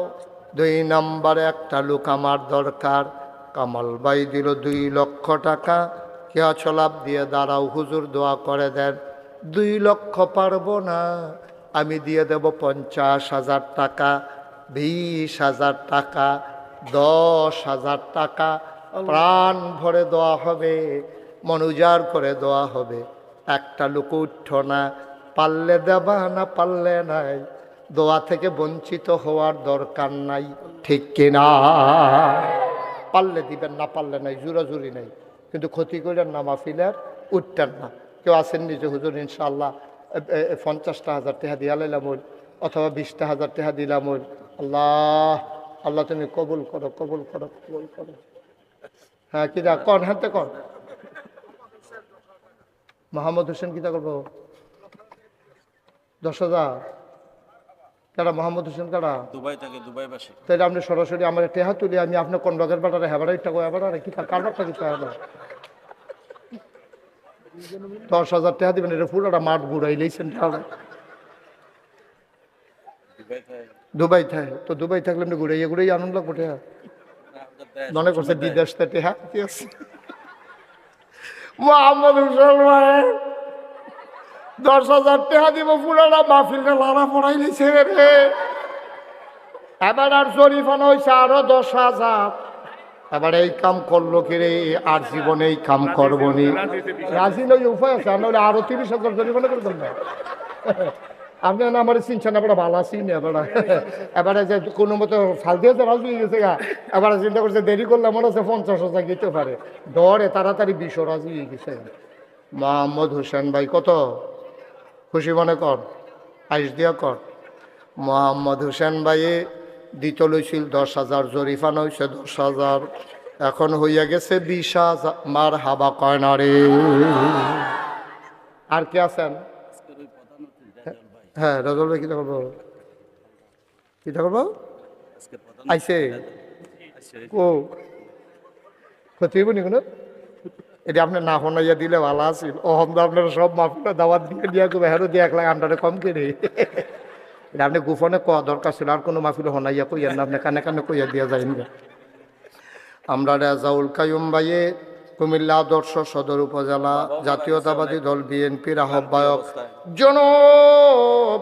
2 নম্বরে একটা লোক আমার দরকার। কামাল ভাই দিল 2 লক্ষ টাকা। কে আছো লাভ দিয়ে দাঁড়াও, হুজুর দোয়া করে দেন। 2 লক্ষ পারবো না, আমি দিয়ে দেব 50,000 টাকা, 20,000 টাকা, 10,000 টাকা। প্রাণ ভরে দেওয়া হবে, মন উজাড় করে দেওয়া হবে। একটা লোক উঠছ না, পারলে দেবা, না পারলে নাই। দোয়া থেকে বঞ্চিত হওয়ার দরকার নাই, ঠিক কিনা? পারলে দিবেন, না পারলে নাই, জোরাজুরি নাই। কিন্তু ক্ষতি করলেন না, মাহফিলের উঠতেন না। কেউ আসেন নিজে হুজুর ইনশাআল্লাহ 50,000 টাকা দিয়া লাইলাম, অথবা 20,000 টাকা দিলাম। আল্লাহ আল্লাহ তুমি কবুল করো, কবুল করো, কবুল করো। হ্যাঁ কিনা কন, হাতে কন। মোহাম্মদ হোসেন কিতা করবো? 10,000 কারা? মোহাম্মদ হোসেন কারা? দুবাই থেকে, দুবাই বাসী। তাইলে আপনি সরাসরি আমার টেহা তুলি, আমি আপনার কোন রগের বাটারে হেবারা ইটা কো হেবারা কি কারবারটা কি চাই? 10,000 টাকা দিবেন, এটা পুরোটা মাঠ ঘুরাই লইছেন। দুবাই থাকে তো, দুবাই থাকলে আপনি ঘুরাইয়া ঘুরাইয়া আনন্দ লাগবো। টেহা মনে করছে বিদেশ টেহা মোহাম্মদ হুসেন ভাই 10,000 টাকা দিব, পুরানা মাহফিলটা লাড়া পড়াই নিছে রে। এবার আর জরিফানা হয়েছে আরো 10,000। এবার এই কাম করলো কি রে, আর জীবনে এই কাম করবো নি। রাজি নই, উপায় আছে, নাহলে আরো 30,000 জরিমানা করে দেন না। আপনি না আমার চিনছেন, এবার ভালো আছি না। এবারে যে কোনো মতো ফাল দিয়ে তো রাজি হয়ে গেছে গা। এবার চিন্তা করছে দেরি করলে মনে হচ্ছে 50,000 দিতে পারে, ডরে তাড়াতাড়ি 20 রাজি হয়ে গেছে। মোহাম্মদ হোসেন ভাই কত খুশি মনে কর, আইস দিয়া কর। মোহাম্মদ হোসেন ভাইয়ে দিত লইছিল 10,000, জরিফানা হয়েছে 10,000, এখন হইয়া গেছে 20,000। মার হাবা কয় না রে। আর কে আছেন? হ্যাঁ রাজল ভাই, কিটা করবো কিটা করবো আইসে ও ক্ষতি হইব নি কোনো? এটা আপনার না শোনাইয়া দিলে ভালো আছিল। অহম আপনার সব মাফিলা দাওয়াত দিয়ে দিয়া করবে, হেরো দিয়ে 1 লাখ আন্ডারে কম করে। এটা আপনি গোপনে কওয়া দরকার ছিল, আর কোনো মাহফিল হনাইয়া কইয়া না, আপনি কানে কানে কইয়া দিয়া যাইন। আমরা রেজাউল কাইয়ুম ভাইয়ে কুমিল্লা আদর্শ সদর উপজেলা জাতীয়তাবাদী দল বিএনপির আহ্বায়ক জনাব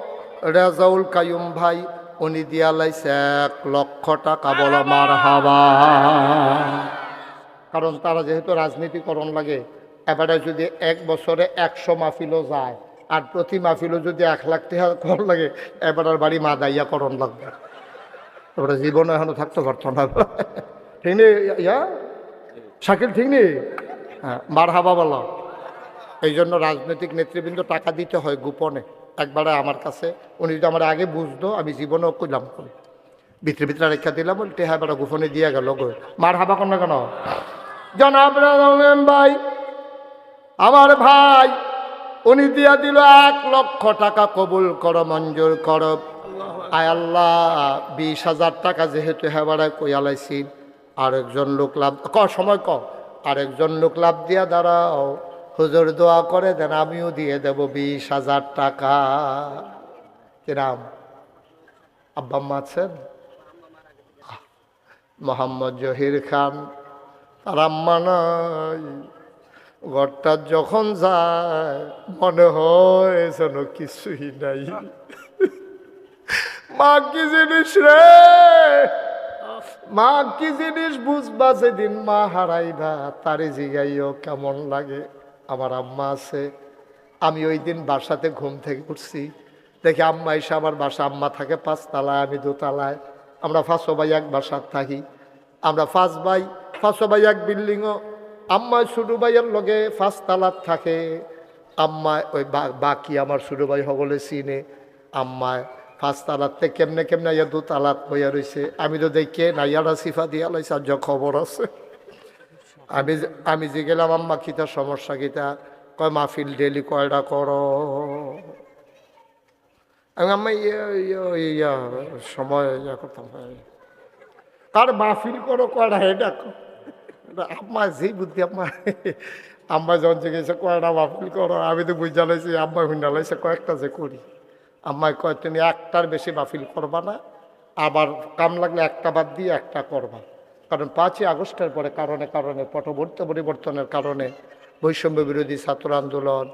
রেজাউল কাইয়ুম ভাই, উনি দিয়া লাইছে 1 লক্ষ টাকা। বলো মারহাবা। কারণ তারা যেহেতু রাজনীতিকরণ লাগে, এবারে যদি 1 বছরে 100 মাহফিলও যায়, আর প্রতি মাহফিলও যদি 1 লাখ টাকা কর লাগে, এবার বাড়ি মা দাইয়া করণ লাগবে। এবারে জীবনে এখনো থাকতে পারতো না। ঠিক নেই ইয়া শাকিল, ঠিক নেই? হ্যাঁ, মারহাবা বলো। এই জন্য রাজনৈতিক নেতৃবৃন্দ টাকা দিতে হয় গোপনে। একবারে আমার কাছে উনি যদি আমার আগে বুঝতো, আমি জীবনেও কইলাম করি ভিতরে ভিতরে রেখা দিলাম, বলতে হ্যাঁ বেড়া গোপনে দিয়ে গেল। মারহাবা কর না কেন? জনাব ভাই, আমার ভাই, উনি দিয়া দিল 1 লক্ষ টাকা। কবুল করো, মঞ্জুর করো। আয় আল্লাহ, 20,000 টাকা যেহেতু হেবারায় কইয়ালাইছি, আরেকজন লোক লাভ সময় আরেকজন লোক লাভ দিয়া দাঁড়াও, হুজুর দোয়া করে দেন, আমিও দিয়ে দেব 20,000 টাকা। কিরাম আব্বা আম্মা আছেন? মোহাম্মদ জহির খান, তার আম্মা নাই। ঘরটা যখন যায় মনে হয় যেন কিছুই নাই। মা কি জিনিস রে, মা কি জিনিস বুঝবা যেদিন মা হারাইবা, তারে জিগাইও কেমন লাগে। আমার আম্মা আছে, আমি ওই দিন বাসাতে ঘুম থেকে উঠছি, দেখি আম্মা এসে আমার বাসা। আম্মা থাকে 5 তলায়, আমি 2 তলায়। আমরা 5 ভাই এক বাসার থাকি। আমরা 5 ভাই এক বিল্ডিংও। আম্মা ছোটো ভাইয়ের লগে 5 তলার থাকে। আম্মা ওই বাকি আমার ছোটো ভাই সকলে চিনে। আম্মায় 5 তলাতে কেমনে কেমনে 2 তলাত হইয়া রয়েছে। আমি তো দেখে নাইয়ারা সিফা দিয়া লাইছে, আর যা খবর আছে। আমি যে গেলাম, আম্মা কিতা সমস্যা কিতা? কয় মাহফিল ডেলি কয়টা করো? আমি আম্মা ইয়া সময় ইয়া করতাম, তার মাহফিল করো কয়টা, এটা আম্মা যেই বুদ্ধি। আম্মা যখন জিজ্ঞেসে কয়টা মাহফিল করো, আমি তো বুঝা লাইছি আম্মা হুন্ডা লাইছে কয়েকটা যে করি। আম্মাই কয় তুমি 1টার বেশি মাহফিল করবা না, আবার কাম লাগলে 1টা বাদ দিয়ে 1টা করবা। কারণ 5ই আগস্টের পরে কারণে পরিবর্তনের কারণে বৈষম্য বিরোধী ছাত্র আন্দোলন,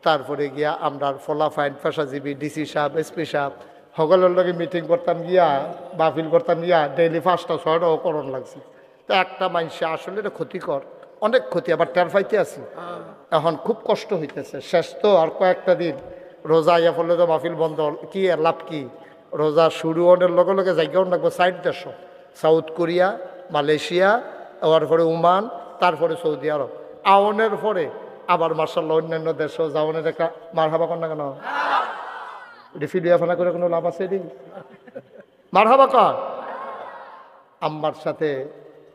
তারপরে গিয়া আমরা ফলাফাইন পেশাজীবী ডিসি সাহেব, এসপি সাহেব সকলের লগে মিটিং করতাম গিয়া, মাহফিল করতাম গিয়া, ডেইলি 5টা 6টাও করণ লাগছে। তো একটা মানুষে আসলে এটা ক্ষতিকর, অনেক ক্ষতি। আবার টের পাইতে আছি, এখন খুব কষ্ট হইতেছে। শেষ তো আর কয়েকটা দিন, রোজা ইয়া ফলে তো মাহফিল বন্ধ, কি আর লাভ কি? রোজা শুরু হওয়ার লগে লগে জায়গাও রাখবো 60 দেশ, সাউথ কোরিয়া, মালয়েশিয়া, তারপরে ওমান, তারপরে সৌদি আরব, আওনের পরে আবার মার্শাল্লাহ অন্যান্য দেশও যাওয়ানের একটা মারহাবা কর না কেন? এটি ফিলিয়াফানা করে কোনো লাভ আছে? এটি মারহাবা কর। আম্মার সাথে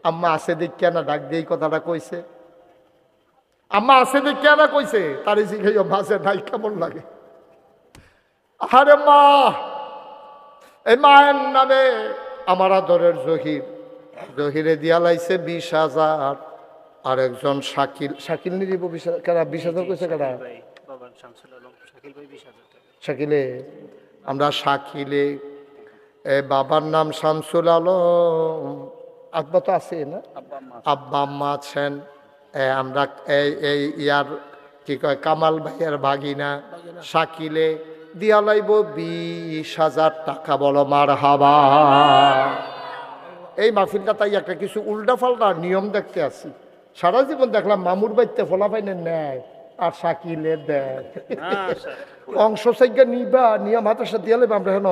আম্মা আছে দেখিয়া না ডাক দিয়ে কথাটা কইছে। আম্মা আছে দেখিয়া না কইছে, তারই শিখাইও মাঝে নাই কেমন লাগে। আরে মা, এই মায়ের নামে আমার আদরের জহিরে দিয়া লাইছে 20,000। আর একজন শাকিল নিব 20,000 কইছে কেনা শাকিলে। আমরা শাকিলে, বাবার নাম শামসুল আলম, আব্বা তো আছে না? আব্বা আম্মা আছেন। আমরা এই ইয়ার কি কয় কামাল ভাইয়ের ভাগিনা শাকিলে দিয়া লাইব 20,000 টাকা, বলো মার হাবা। এই মাহফিলটা তাই একটা কিছু উল্টা পাল্টা নিয়ম দেখতে আসি। সারা জীবন দেখলাম মামুর বাইতে ফলা পাইনে নেয় আর শাকিলে দেয়। অংশ সাইগা নিবা নিয়ম হাতের সাথে দিয়ে লেবা আমরা হেন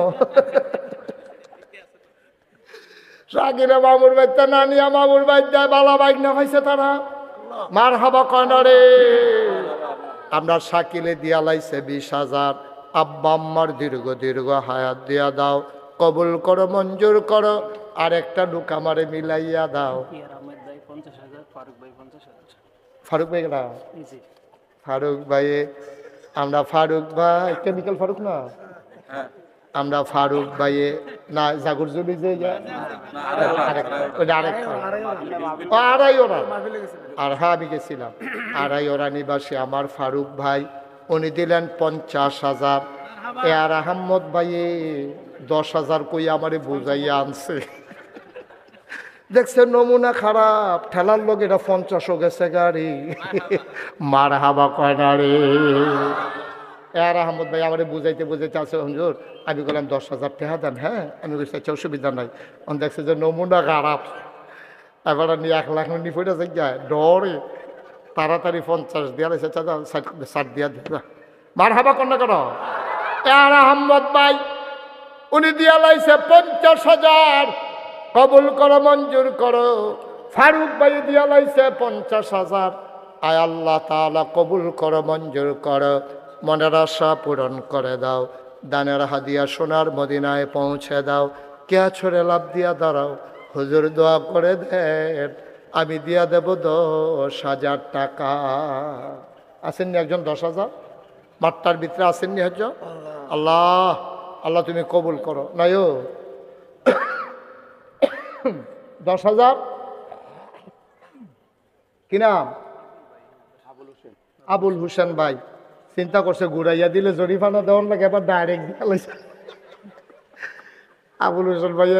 শাকিলে মামুর বাইতে না নিয়া মামুর বাইতে বালা বাইক না পাইছে তারা মার হাবা কয় না রে। আমরা শাকিলে দিয়া লাইছে 20,000। আব্বা আম্মার দীর্ঘ দীর্ঘ হায়াত দিয়া দাও, কবুল করো, মঞ্জুর করো। আর একটা লোক আমারে মিলাইয়া দাও। ফারুক ভাই না, ফারুক ভাইয়ে আমরা ফারুক ভাই কেমিক্যাল ফারুক না, আমরা ফারুক ভাইয়ে না জাগরজলি যে আড়াই ওরা আর হ্যাঁ আমি গেছিলাম। আড়াই ওরা নিবাসী আমার ফারুক ভাই, উনি দিলেন 50,000। আর আহম্মদ ভাইয়ে 10,000 কই আমারে বুঝাইয়া আনছে। দেখছে নমুনা খারাপ, ঠেলার লোক এটা 50 গেছে গাড়ি, মার হাবা কয় না রে। আর আহমদ ভাই আমারে বুঝাইতে বুঝাইতে আছে হুজুর, আমি বললাম 10,000 টাকা দেন। হ্যাঁ আমি বলছি আচ্ছা অসুবিধা নাই। অন দেখছে যে নমুনা খারাপ, এবার নিয়ে 1 লাখ নিয়ে ফেটে যায় ডরে তাড়াতাড়ি 50 দিয়া লাগছে, চাচা 60 দিয়া দিবা, মার হাবা কন্যা করো। আর আহমদ ভাই উনি দিয়া লাইছে 50,000, কবুল করো, মঞ্জুর করো। ফারুক ভাই দিয়া লাইছে 50,000। আয় আল্লাহ তাআলা কবুল করো, মঞ্জুর করো, মনের আশা পূরণ করে দাও। দানের হাদিয়া সোনার মদিনায় পৌঁছে দাও। কে ছড়ে লাভ দিয়া দাঁড়াও, হুজুর দোয়া করে দেন, আমি দিয়া দেব 10,000 টাকা। আসেননি একজন 10,000 মাঠটার ভিতরে আসেননি একজন? আল্লাহ আল্লাহ তুমি কবুল করো। নাইও 10,000 কি নাম? আবুল হোসেন ভাই চিন্তা করছে ঘুরাইয়া দিলে জরিফানা দেওয়ার লাগে, এবার ডাইরেক্ট দিয়া লাইছে। আবুল হোসেন ভাই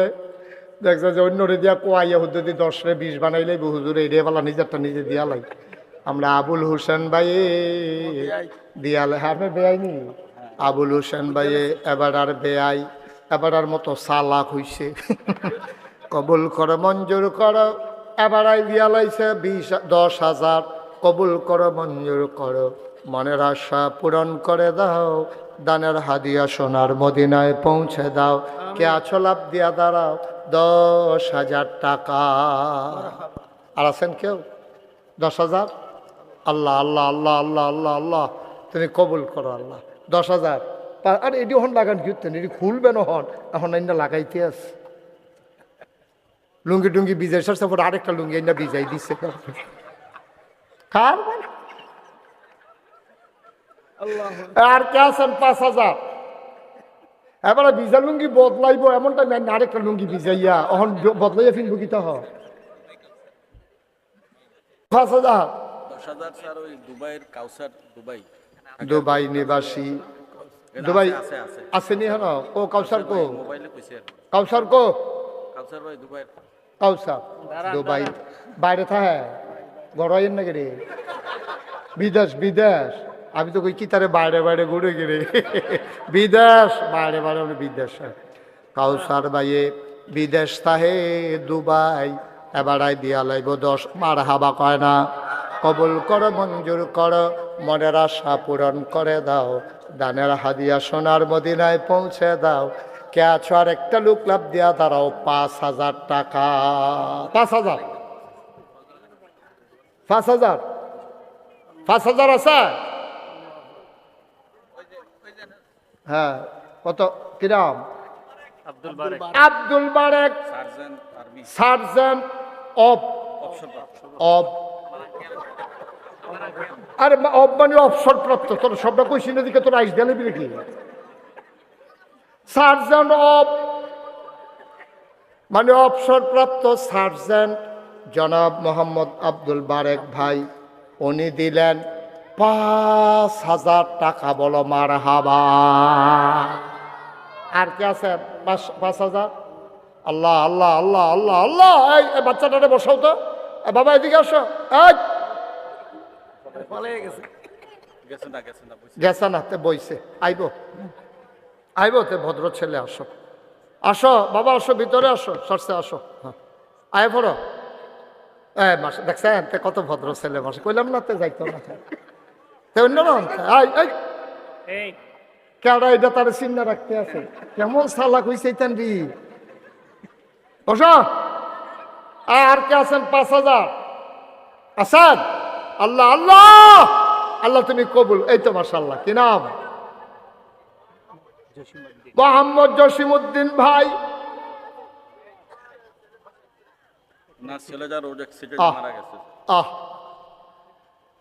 দেখছে যে অন্য রে দিয়া কোয়াইয়া হুদ্দি 10 20 বানাইলে হুজুরে এড়িয়ে পালা নিজেরটা নিজে দিয়া লাই। আমরা আবুল হোসেন ভাই দিয়ালে আমি বেআইনি আবুল হোসেন ভাই এবার আর বেআই, এবার আর মতো চালাক হইছে। কবুল করো, মঞ্জুর করো। এবার দিয়া লাইছে 10,000, কবুল করো, মঞ্জুর করো, মনের আশা পূরণ করে দাও। দানের হাদিয়া সোনার মদিনায় পৌঁছে দাও। কে আছো লাভ দিয়া দাঁড়াও, 10,000 টাকা। আর আছেন কেউ? 10,000? আল্লাহ আল্লাহ আল্লাহ আল্লাহ আল্লাহ আল্লাহ তুমি কবুল করো আল্লাহ। 10,000 আর এটি হন লাগান কিতেন, এটি খুলবে না হন, এখন আইনা লাগাইতে আছে। লুঙ্গি টুঙ্গি ভিজাই সারছে, পর আরেকটা লুঙ্গি আইনা ভিজাই দিচ্ছে। আর কে আছেন 5,000? এবারে ভিজা লুঙ্গি বদলাইব এমনটা আরেকটা লুঙ্গি ভিজাইয়া এখন বদলাইয়া ফিনবো কি তখন 5,000? 10,000 স্যার ওই দুবাইয়ের কাউসার, দুবাই নিবাসী, দুবাই আছে আছে আসেনি হন ও কাউসার কো, মোবাইলে কইছে কাউসার কো, কাউসার ভাই দুবাইয়ের কাউসার দুবাই বাইরে থাকে গড়াইয়ের নাকি রে? বিদেশ বিদেশ আমি তো কই কি তারে বাইরে বাইরে ঘুরে গেলে বিদেশ বাইরে বাইরে বিদেশ। কাউসার ভাইয়ে বিদেশ তাহে দুবাই, এবারাই দিয়া লাইব 10। মার হাবা কয় না। কবুল করো, মঞ্জুর করো, মনের আশা পূরণ করে দাও। দানের হাদিয়া সোনার মদিনায় পৌঁছে দাও। কে আছো আর একটা লোক লাভ দিয়া দাঁড়াও, 5,000 টাকা। 5,000 5,000 5,000 আছে? হ্যাঁ কত কিরাম? Abdul Barek sergeant army sergeant of of আরে অফ মানে অবসরপ্রাপ্ত। তোর সবটা কইছি না দিকে তোর আইস দিলে বিলে কি? সার্জেন্ট অফ মানে অবসরপ্রাপ্ত সার্জেন্ট জনাব মোহাম্মদ আব্দুল বারেক ভাই, উনি দিলেন 5,000 টাকা। বলো মার হাবা। আর কে আছে? 5,000? আল্লাহ আল্লাহ আল্লাহ আল্লাহ আল্লাহ। এই বাচ্চাটারে বসাও তো, বাবা এদিকে আসো। এই গেছে না বুঝছি। গেছে না তে বইছে আইব আইব তে ভদ্র ছেলে আসো আসো বাবা আসো ভিতরে আসো সরষে আসো হ্যাঁ আয় পড়ো মাসে দেখছেন তে কত ভদ্র ছেলে মাসে কইলাম না তে যাইতো না তে অন্য না কেডা এটা তার চিন্তা রাখতে আছে কেমন সালাক হইছে ইতান রি বসো আর কে আছেন 5,000 আছেন আল্লাহ আল্লাহ আল্লাহ তুমি কবুল এই তো মাশাআল্লাহ কি নাম মোহাম্মদ জসিমউদ্দিন ভাই না ছেলে যা রোড অ্যাক্সিডেন্ট মারা গেছে। আহ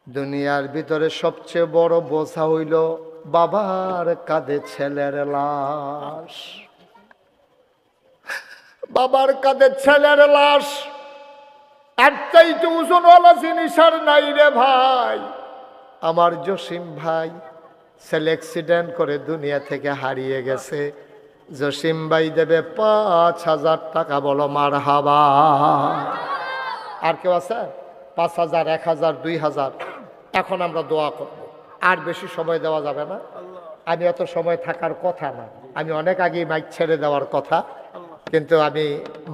দুনিয়ার ভিতরে সবচেয়ে বড় বোঝা হইল বাবার কাঁধে ছেলের লাশ বাবার কাঁধে ছেলের লাশ এর চাইতে ওজনওয়ালা জিনিস আর নাই রে ভাই আমার জসিম ভাই ছেলে অ্যাক্সিডেন্ট করে দুনিয়া থেকে হারিয়ে গেছে জসিম ভাই দেবে 5,000 টাকা বলো মারহাবা আর কেউ আছে 5,000 1,000 2,000 এখন আমরা দোয়া করব আর বেশি সময় দেওয়া যাবে না আমি এত সময় থাকার কথা না আমি অনেক আগেই মাইক ছেড়ে দেওয়ার কথা কিন্তু আমি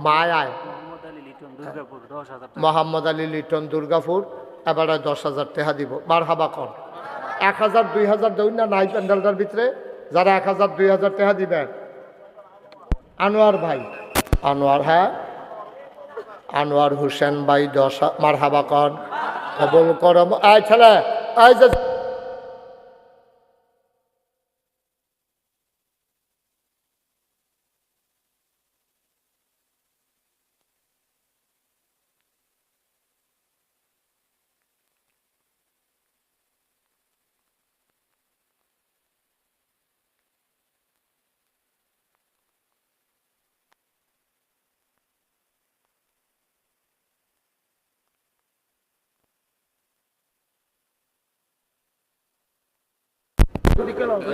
মায়ায় মোহাম্মদ আলী লিটন দুর্গাপুর এবারে 10,000 টাকা দিব মারহাবা কর 1,000 2,000 দেউন না নাই প্যান্ডেলটার ভিতরে যারা 1,000 2,000 টাকা দিবেন আনোয়ার ভাই আনোয়ার হ্যাঁ আনোয়ার হোসেন ভাই 10 মারহাবা কর কবুল করো আয় ছেলে আয় যে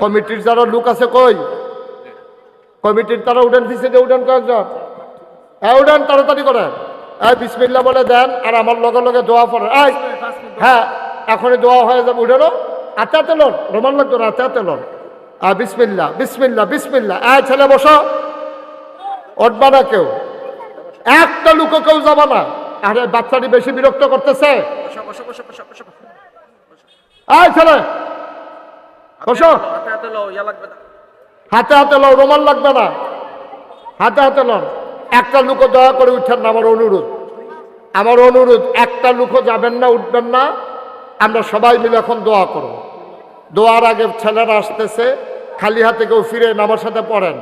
কমিটির যারা লোক আছে কই কমিটির তারা উঠেন পিছিয়ে উঠেন কয়েকজন উঠেন তাড়াতাড়ি করেন বিসমিল্লাহ বলে দেন আর আমার লগে লগে দোয়া পড়েন হ্যাঁ এখনই দোয়া হয়ে যাবে উঠেন আতে হাতে লোন রোমান লাগতো না আতে হাতে লোন বিসমিল্লাহ বিসমিল্লাহ বিসমিল্লাহ ছেলে বসো উঠবা না কেউ একটা লোকও কেউ যাবা না আরে বাচ্চাটি বেশি বিরক্ত করতেছে ছেলে বসো হাতে হাতে লও রোমান লাগবে না হাতে হাতে লন একটা লোকও দয়া করে উঠেন না আমার অনুরোধ একটা লোকও যাবেন না উঠবেন না আমরা সবাই মিলে এখন দোয়া করব দোয়ার আগে ছেলেরা আসতেছে খালি হাতে কেউ ফিরে আমার সাথে পড়েন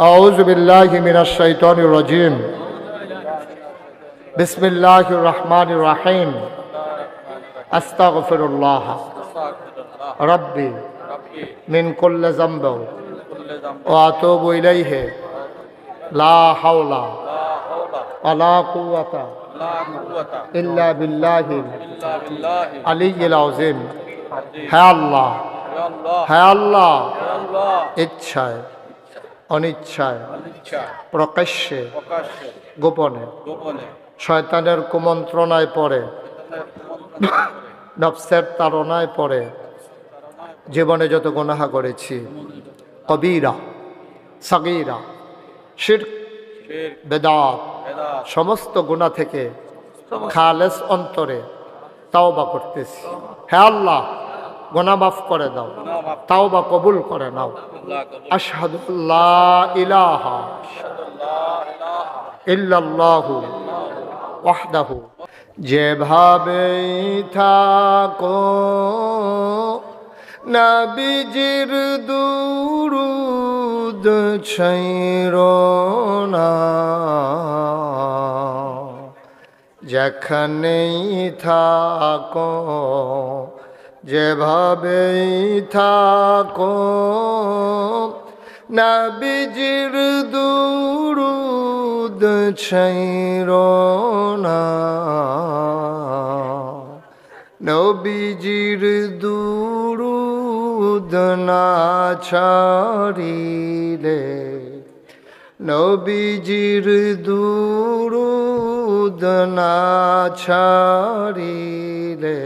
আউযু বিল্লাহি মিনাশ শাইতানির রাজিম বিসমিল্লাহির রহমানির রহিম আস্তাগফিরুল্লাহ রাব্বি মিন কুল্লি যামব ওয়া আতুবু ইলাইহি লা হাওলা ওয়ালা কুওয়াতা ইল্লা বিল্লাহিল আলিয়্যিল আযীম হে আল্লাহ হে আল্লাহ ইচ্ছায় অনিচ্ছায় প্রকাশ্যে গোপনে শয়তানের কুমন্ত্রণায় পড়ে নফসের তাড়নায় পড়ে জীবনে যত গুনাহ করেছি কবিরা সাগীরা শিরক বেদাত সমস্ত গুনাহ থেকে খালেস অন্তরে তাওবা করতেছি হে আল্লাহ গুনাহ মাফ করে দাও তাওবা কবুল করে নাও আশহাদু আল্লা ইলাহা ইল্লাল্লাহু ওয়াহদাহু যেভাবে থাকো নবীজির দুরুদ ছাইরো না যেখানেই থাকো যেভাবেই থাকো নবীজির দুরুদ ছাইরো না নবীজির দুরুদ না ছাড়িলে নবীজির দুরুদ না ছাড়িলে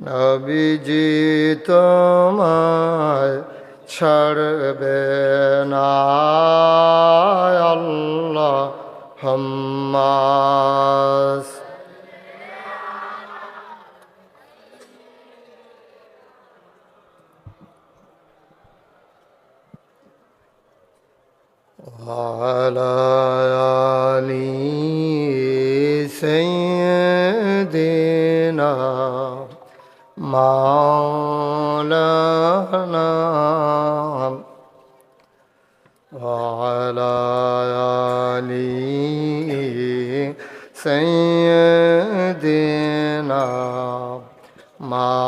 নবীজি তোমায় ছাড়বে না আল্লাহ হাম্মাস وعلى آل سيدنا مولانا وعلى آل سيدنا مولانا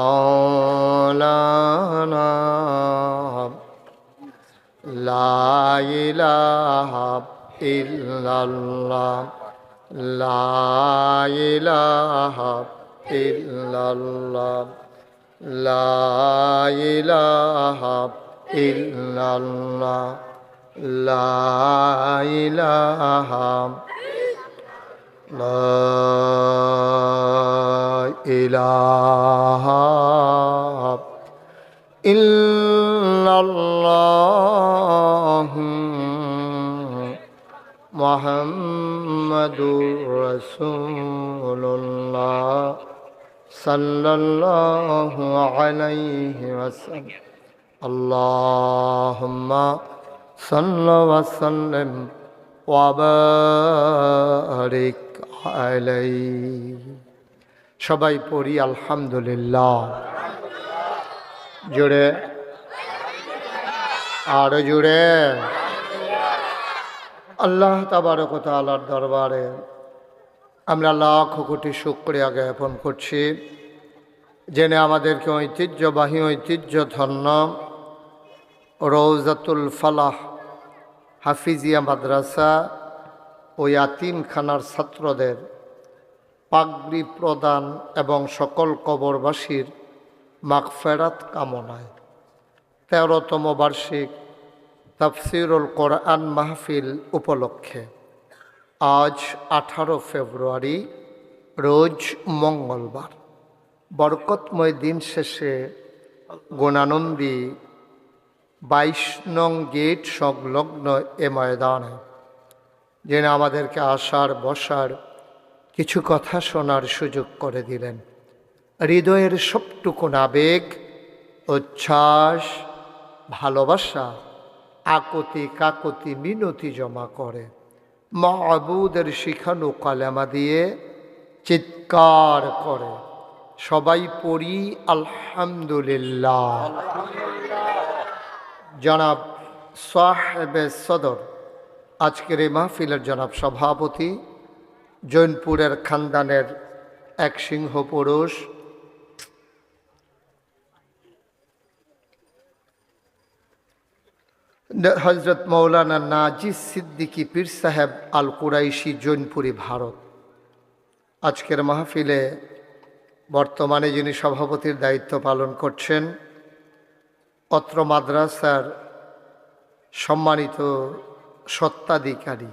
لا إله إلا الله لا إله إلا الله لا إله إلا الله لا إله لا إله إلا الله محمد رسول الله صلى الله عليه وسلم اللهم صل وسلم وبارك عليه সবাই পড়ি আলহামদুলিল্লাহ জোরে আরো জোরে আল্লাহ তাবারক ওয়া তাআলার দরবারে আমরা লাখ কোটি শুকরিয়া জ্ঞাপন করছি জেনে আমাদেরকে ঐতিহ্যবাহী ঐতিহ্যধন্য রওজাতুল ফালাহ হাফিজিয়া মাদ্রাসা ও ইয়াতিমখানার ছাত্রদের পাগড়ি প্রদান এবং সকল কবরবাসীর মাগফিরাত কামনায় ১৩তম বার্ষিক তাফসীরুল কোরআন মাহফিল উপলক্ষে আজ ১৮ ফেব্রুয়ারি রোজ মঙ্গলবার বরকতময় দিন শেষে গুণানন্দী ২২ নং গেট সংলগ্ন এ ময়দানে যিনি আমাদেরকে আসার বসার কিছু কথা শোনার সুযোগ করে দিলেন হৃদয়ের সবটুকুন আবেগ উচ্ছ্বাস ভালোবাসা আকুতি কাকুতি মিনতি জমা করে মাবুদের শিখানো কালেমা দিয়ে চিৎকার করে সবাই পড়ি আলহামদুলিল্লাহ। জনাব সাহেবে সদর আজকের এই মাহফিলের জনাব সভাপতি জৈনপুরের খানদানের এক সিংহ পুরুষ হজরত মৌলানা নাজিস সিদ্দিকী পীর সাহেব আল কুরাইশি জৈনপুরি ভারত আজকের মাহফিলে বর্তমানে যিনি সভাপতির দায়িত্ব পালন করছেন অত্র মাদ্রাসার সম্মানিত স্বত্বাধিকারী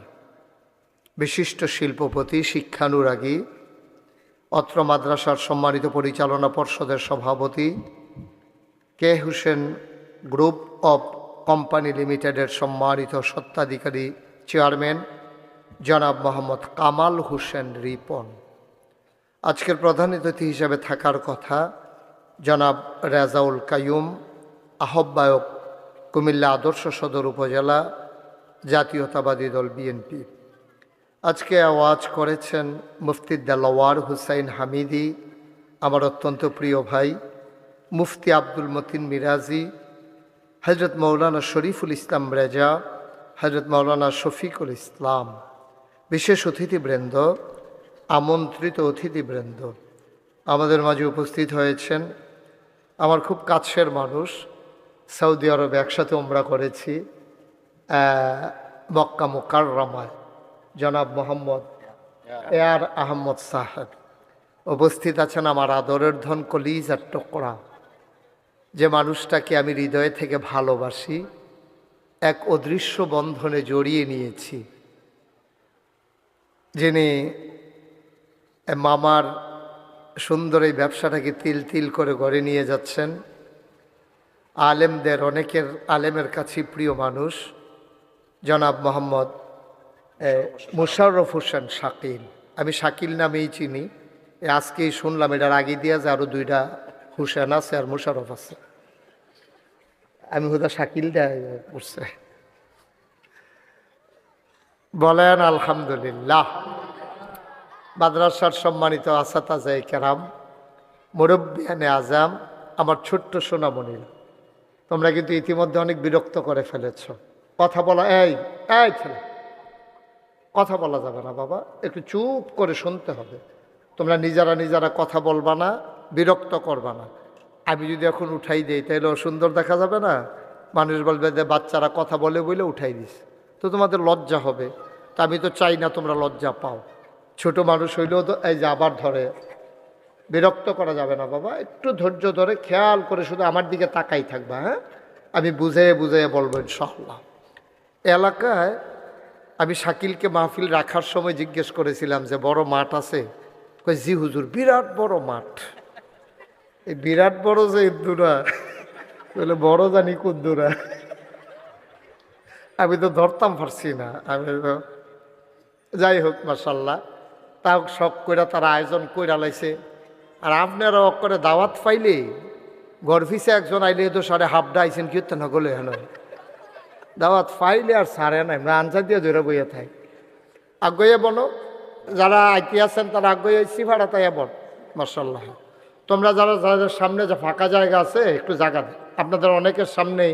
বিশিষ্ট শিল্পপতি শিক্ষানুরাগী অত্র মাদ্রাসার সম্মানিত পরিচালনা পর্ষদের সভাপতি কে হুসেন গ্রুপ অব কোম্পানি লিমিটেডের সম্মানিত স্বত্বাধিকারী চেয়ারম্যান জনাব মোহাম্মদ কামাল হোসেন রিপন আজকের প্রধান অতিথি হিসেবে থাকার কথা জনাব রেজাউল কাইয়ুম আহ্বায়ক কুমিল্লা আদর্শ সদর উপজেলা জাতীয়তাবাদী দল বিএনপি আজকে আওয়াজ করেছেন মুফতি দেলাওয়ার হুসাইন হামিদি আমার অত্যন্ত প্রিয় ভাই মুফতি আব্দুল মতিন মিরাজি হজরত মৌলানা শরীফুল ইসলাম রেজা হজরত মৌলানা শফিকুল ইসলাম বিশেষ অতিথিবৃন্দ আমন্ত্রিত অতিথিবৃন্দ আমাদের মাঝে উপস্থিত হয়েছেন আমার খুব কাছের মানুষ সৌদি আরবে একসাথে উমরা করেছি মক্কা মুকাররমায় জনাব মোহাম্মদ এয়ার আহমদ সাহেব উপস্থিত আছেন আমার আদরের ধন কলিজার টুকরা যে মানুষটাকে আমি হৃদয় থেকে ভালোবাসি এক অদৃশ্য বন্ধনে জড়িয়ে নিয়েছি যিনি মামার সুন্দর এই ব্যবসাটাকে তিল তিল করে ঘরে নিয়ে যাচ্ছেন। আলেমদের অনেকের আলেমের কাছে প্রিয় মানুষ জনাব মোহাম্মদ মুশাররফ হোসেন শাকিল। আমি শাকিল নামেই চিনি, আজকেই শুনলাম এটার আগে দিয়া যে আরও দুইটা হুসেন আছে আর মুশাররফ আছে। আমি হুদা শাকিল দেয় করছে। বলেন আলহামদুলিল্লাহ। মাদ্রাসার সম্মানিত আসাতাজায়ে কেরাম, মুরব্বিয়ানে আজাম, আমার ছোট্ট সোনামণিরা, তোমরা কিন্তু ইতিমধ্যে অনেক বিরক্ত করে ফেলেছ। কথা বলা এই ছেলে, কথা বলা যাবে না বাবা, একটু চুপ করে শুনতে হবে। তোমরা নিজেরা কথা বলবা না, বিরক্ত করবা না। আমি যদি এখন উঠাই দিই তাহলে সুন্দর দেখা যাবে না? মানুষ বলবে যে বাচ্চারা কথা বলে বলে উঠাই দিস, তো তোমাদের লজ্জা হবে। তা আমি তো চাই না তোমরা লজ্জা পাও। ছোট মানুষ হইলেও তো এই যে আবার ধরে, বিরক্ত করা যাবে না বাবা, একটু ধৈর্য ধরে খেয়াল করে শুধু আমার দিকে তাকাই থাকবা। হ্যাঁ, আমি বুঝে বলবো ইনশাআল্লাহ। এলাকায় আমি শাকিলকে মাহফিল রাখার সময় জিজ্ঞেস করেছিলাম যে বড় মাঠ আছে? কই জি হুজুর, বিরাট বড় মাঠ। এই বিরাট বড় যে ইদ্দুরা, বলে বড় জানি কুদ্দুরা, আমি তো ধরতাম পারছি না। আমি তো যাই হোক মাশাল্লাহ, তাও শখ করে তারা আয়োজন কইরা লাইছে। আর আপনারা করে দাওয়াত পাইলে গর্ভিসে একজন আইলে তো সাড়ে হাফডা আইসেন কীর্তন হলে হেন দাওয়াত পাইলে আর সারে নাই, আমরা আনসার দিয়ে ধরে বইয়া থাই। আগ্রহে বলো, যারা আইতে আছেন তারা আগ্রহে আইসি ভাড়া তাই বল মাশাল্লাহ। তোমরা যারা যাদের সামনে যে ফাঁকা জায়গা আছে একটু জায়গা দেয়। আপনাদের অনেকের সামনেই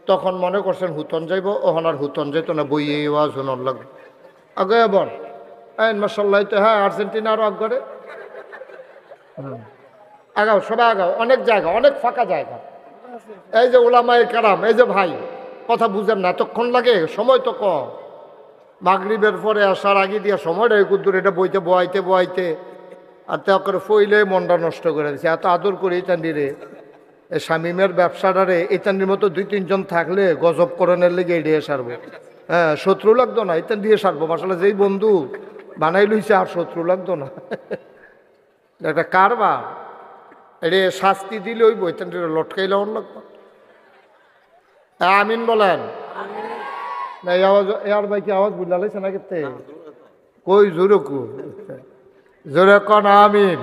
তখন মনে করছেন হুতন যাইব, ওখান আর হুতন যাইতো না, বইয়ে ওয়াজ হুনর লাগবে। আগ্রহে বল মাশাল্লাহ। তো হ্যাঁ, আর্জেন্টিনা আরও আগ্রে আগাও, সবাই আগাও। অনেক জায়গা, অনেক ফাঁকা জায়গা। এই যে ওলামায়ে কেরাম, এই যে ভাই, কথা বুঝেন না, এতক্ষণ লাগে, সময় তো কম। মাগরিবের পরে আসার আগে দিয়ে সময়টা কুদ্দুর এটা বইতে আর তা করে ফইলে মনটা নষ্ট করে দিচ্ছে। এত আদর করে ইতান্ডিরে, এই শামিমের ব্যবসাটারে ইতান্ডির মতো 2-3 জন থাকলে গজব করণের লেগে এড়িয়ে সারবো। হ্যাঁ, শত্রু লাগতো না, ইতান দিয়ে সারবো। আসলে যেই বন্ধু বানাই লইছে আর শত্রু লাগতো না। একটা কারবার, এটা শাস্তি দিলে ওই বইতেন লটকাইলে অন্য লাগতো। আমিন বলেন না? এই আওয়াজ, এর ভাই কি আওয়াজ বুঝলা লাইছে না? কেতে কই জোরে কন আমিন।